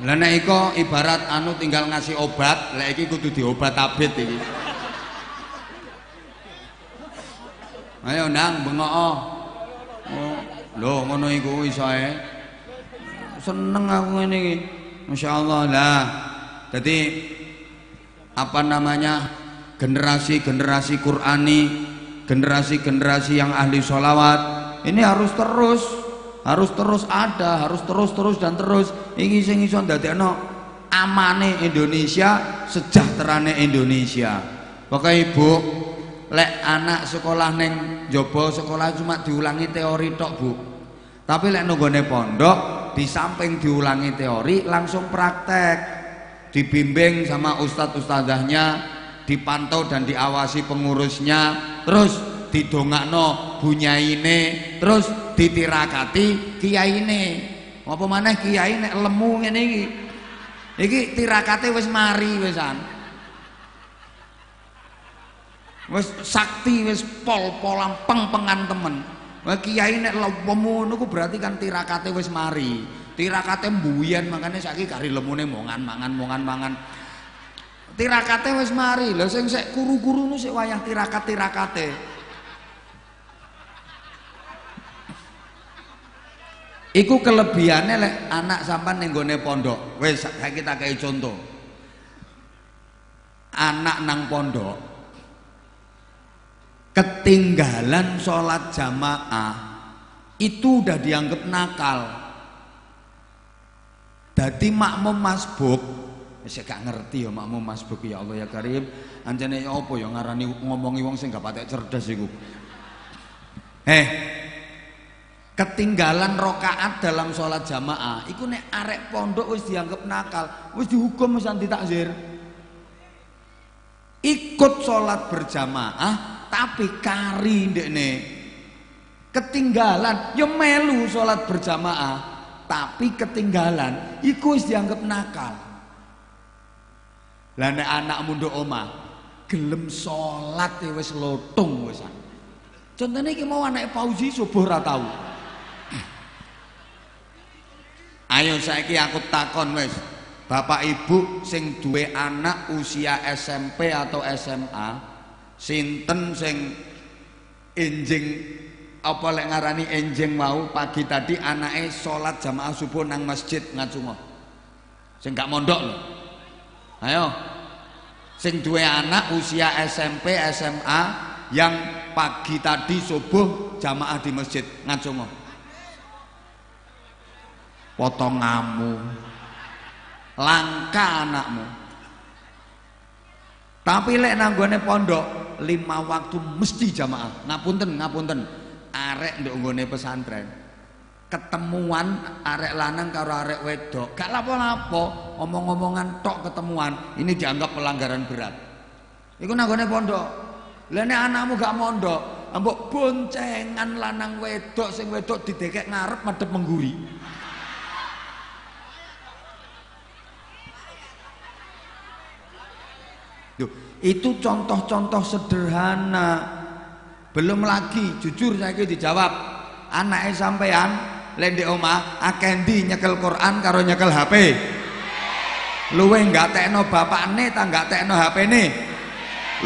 Lah nek iko ibarat anu tinggal ngasih obat, lek iki kudu diobat abit iki. Ayo nang bengok. Lho ngono iku iso ae. Seneng aku ngene iki. Masyaallah lah. Jadi apa namanya? Generasi-generasi Qur'ani, generasi-generasi yang ahli sholawat ini harus terus ada, harus terus dan terus. Iki sing iso ndadekno amane Indonesia, sejahterane Indonesia. Pokoke Ibu, lek anak sekolah neng njaba sekolah cuma diulangi teori tok, Bu. Tapi lek nunggone pondok, di samping diulangi teori langsung praktek. Dibimbing sama ustadz-ustadzahnya, dipantau dan diawasi pengurusnya, terus didongakno bunyaine, terus ditirakati kiyaine. Apa maneh kiai nek lemu ngene iki. Iki tirakate wis mari wisan. Wis sakti wis pol-polan peng-pengan temen. Wah kiai nek lemu niku berarti kan tirakate wis mari. Tirakate mbuyen makane saiki kari lemune mangan. Tirakate wis mari. Lha sing sik kuru-kuru nu sik wayah tirakate. Iku kelebihane lek anak sampean ning gone pondok. Wis saiki tak kei contoh. Anak nang pondok ketinggalan sholat jamaah itu udah dianggap nakal. Dadi makmum masbuk, saya gak ngerti ya makmum masbuk ya Allah ya Karim. Anjane ya apa ya ngarani ngomongi wong sing gak patek cerdas iku. Ketinggalan rokaat dalam sholat jamaah, iku nek arek pondok wis dianggap nakal, wis dihukum wis ditakzir. Ikut sholat berjamaah, tapi kari ndekne ketinggalan, ya melu sholat berjamaah. Tapi ketinggalan iku wis dianggap nakal. Lah nek anak munduk omah gelem salat wis lotung wisan. Contone iki mau anak Fauzi subuh ora tau. Ayo saiki aku takon wis. Bapak Ibu sing duwe anak usia SMP atau SMA, sinten sing enjing apa lek ngarani enjing mau pagi tadi anake sholat jamaah subuh nang masjid ngacungo sing gak mondok lho. Ayo sing duwe anak usia SMP SMA yang pagi tadi subuh jamaah di masjid ngacungo. potonganmu, langka anakmu. Tapi lek nanggone pondok 5 waktu mesti jamaah. Ngapunten, arek nduk nggone pesantren. Ketemuan arek lanang karo arek wedok, gak lapo-lapo, omong-omongan tok ketemuan, ini dianggap pelanggaran berat. Iku nanggone pondok. Lah nek anakmu gak mondok, mbok boncengan lanang wedok, sing wedok didekek ngarep madhep mengguri. Duh, itu contoh-contoh sederhana. Belum lagi, jujur saiki dijawab, anake sampean lek ndek omah akeh ndi nyekel Quran karo nyekel HP. Luwe nggak tekno bapakne ta nggak tekno HP-ne.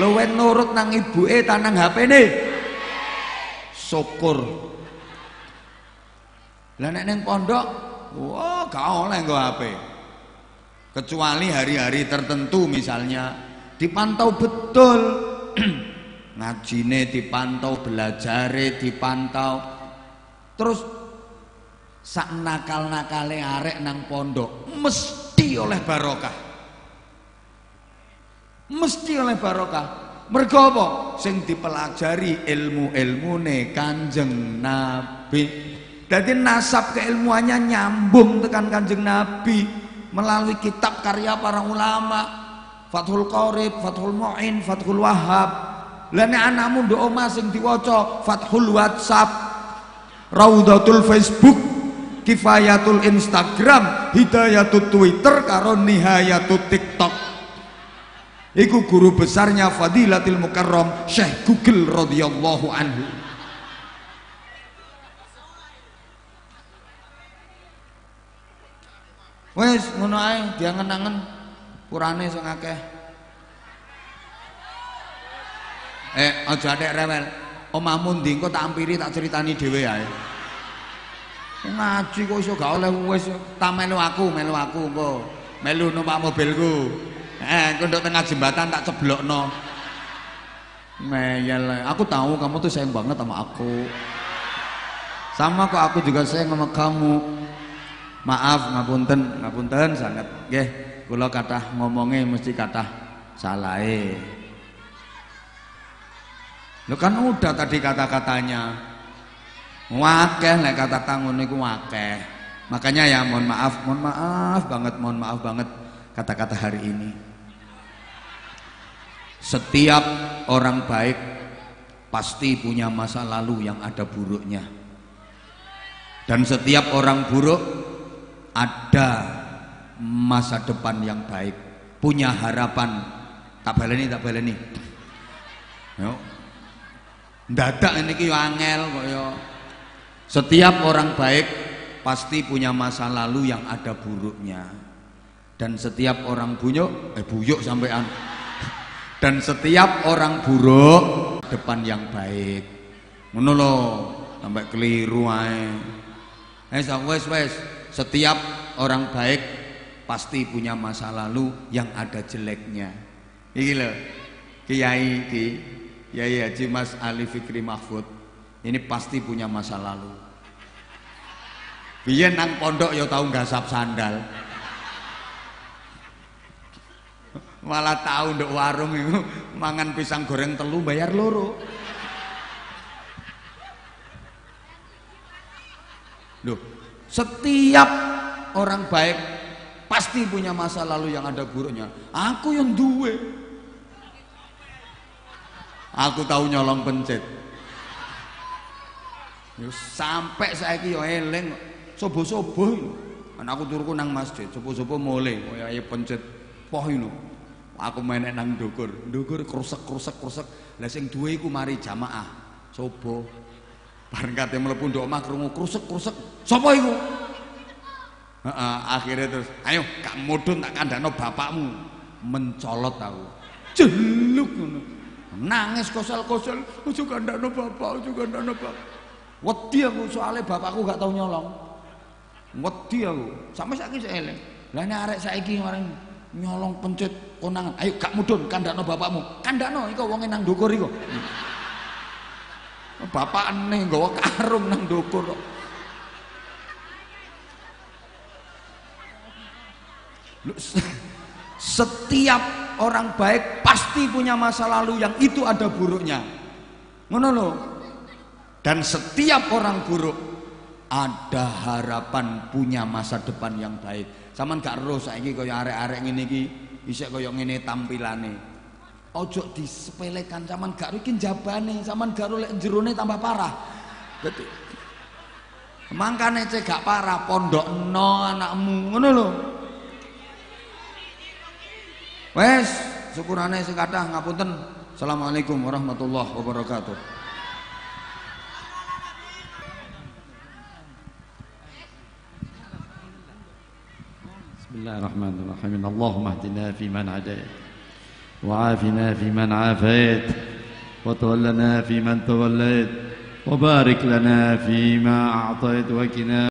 Luwe nurut nang ibuke ta nang HP-ne. Syukur. Lah nek ning pondok, wah gak oleh nggo HP. Kecuali hari-hari tertentu misalnya dipantau betul. Ngajine dipantau, belajare dipantau. Terus sak nakal-nakale arek nang pondok mesti oleh barokah. Mesti oleh barokah. Mergo apa? Sing dipelajari ilmu-ilmune Kanjeng Nabi. Jadi nasab keilmuannya nyambung tekan Kanjeng Nabi melalui kitab karya para ulama. Fathul Qorib, Fathul Mu'in, Fathul Wahhab. Lah nek anakmu nduk omah sing diwaca Fathul WhatsApp, Raudatul Facebook, Kifayatul Instagram, Hidayatul Twitter karo Nihayatul TikTok. Iku guru besarnya Fadilatul Mukarram Syekh Google radhiyallahu anhu. Wes ngono ae diangen-angen Qurane sing akeh. Aja adek rewel. Omahmu ndi engko tak ampiri tak critani dhewe ae. Ngaji kok iso gak oleh wis ta melu aku engko. Melu numpak mobilku. Engko nduk tengah jembatan tak ceblokno. Meyel. Aku tahu kamu tuh sayang banget sama aku. Sama kok aku juga sayang sama kamu. Maaf ngapunten sangat. Nggih. Kula kathah ngomongnya mesti kathah salahe. Lho kan udah tadi kata-katanya. Wakeh lek kata ngono iku wakeh. Makanya ya mohon maaf banget kata-kata hari ini. Setiap orang baik pasti punya masa lalu yang ada buruknya. Dan setiap orang buruk ada masa depan yang baik, punya harapan. Tak baleni yo ndadak ini ki angel kok yo. Setiap orang baik pasti punya masa lalu yang ada buruknya, dan setiap orang buyuk sampean dan setiap orang buruk depan yang baik. Ngono lho, sampai keliru ae. Wes setiap orang baik pasti punya masa lalu yang ada jeleknya. Iki lho, Kiai Haji Mas Ali Fikri Mahfud ini pasti punya masa lalu. Biyen nang pondok ya tau nggasap sandal. Malah tau nduk warung itu mangan pisang goreng telu bayar loro. Loh, setiap orang baik pasti punya masa lalu yang ada buruknya. Aku yang duwe. Aku tahu nyolong pencet. Sampai saiki yo eling sobo-sobo. Anakku turuku nang masjid, sobo-sobo mulai kaya pencet poh ngono. Aku menek nang ndukur krusek. Lah sing duwe iku mari jamaah. Sobo. Bareng kate mlebu ndok omah krungu krusek. Sapa iku? Akhirnya terus, ayo Kak Mudun tak kandhano bapakmu. Mencolot aku. Jeluk ngono. Nangis kosel-kosel, ojo kandhano bapak. Wedi aku soalnya bapakku gak tau nyolong. Wedi aku. Sampai saiki sik eling. Lah nek arek saiki marang nyolong pencet konangan. Ayo Kak Mudun kandhano bapakmu. Kandhano iku wonge nang ndukur iku. Bapakne nggawa karung nang ndukur kok. Setiap orang baik pasti punya masa lalu yang itu ada buruknya. Ngono lho. Dan setiap orang buruk ada harapan punya masa depan yang baik. Saman gak roh saiki kaya arek-arek ngene iki isih kaya ngene tampilane. Ojo disepelekan, saman gak iki jabane, saman gak lek jerone tambah parah. Dadi mangkane cek gak parah pondokno anakmu, ngono lho. Wes, syukurane sing kathah ngapunten. Assalamualaikum warahmatullahi wabarakatuh. Bismillahirrahmanirrahim. Allahumma hdina fi man hadait wa afina fi man afait wa tawallana fi man tawallait wa barik lana fi ma a'tait wa qina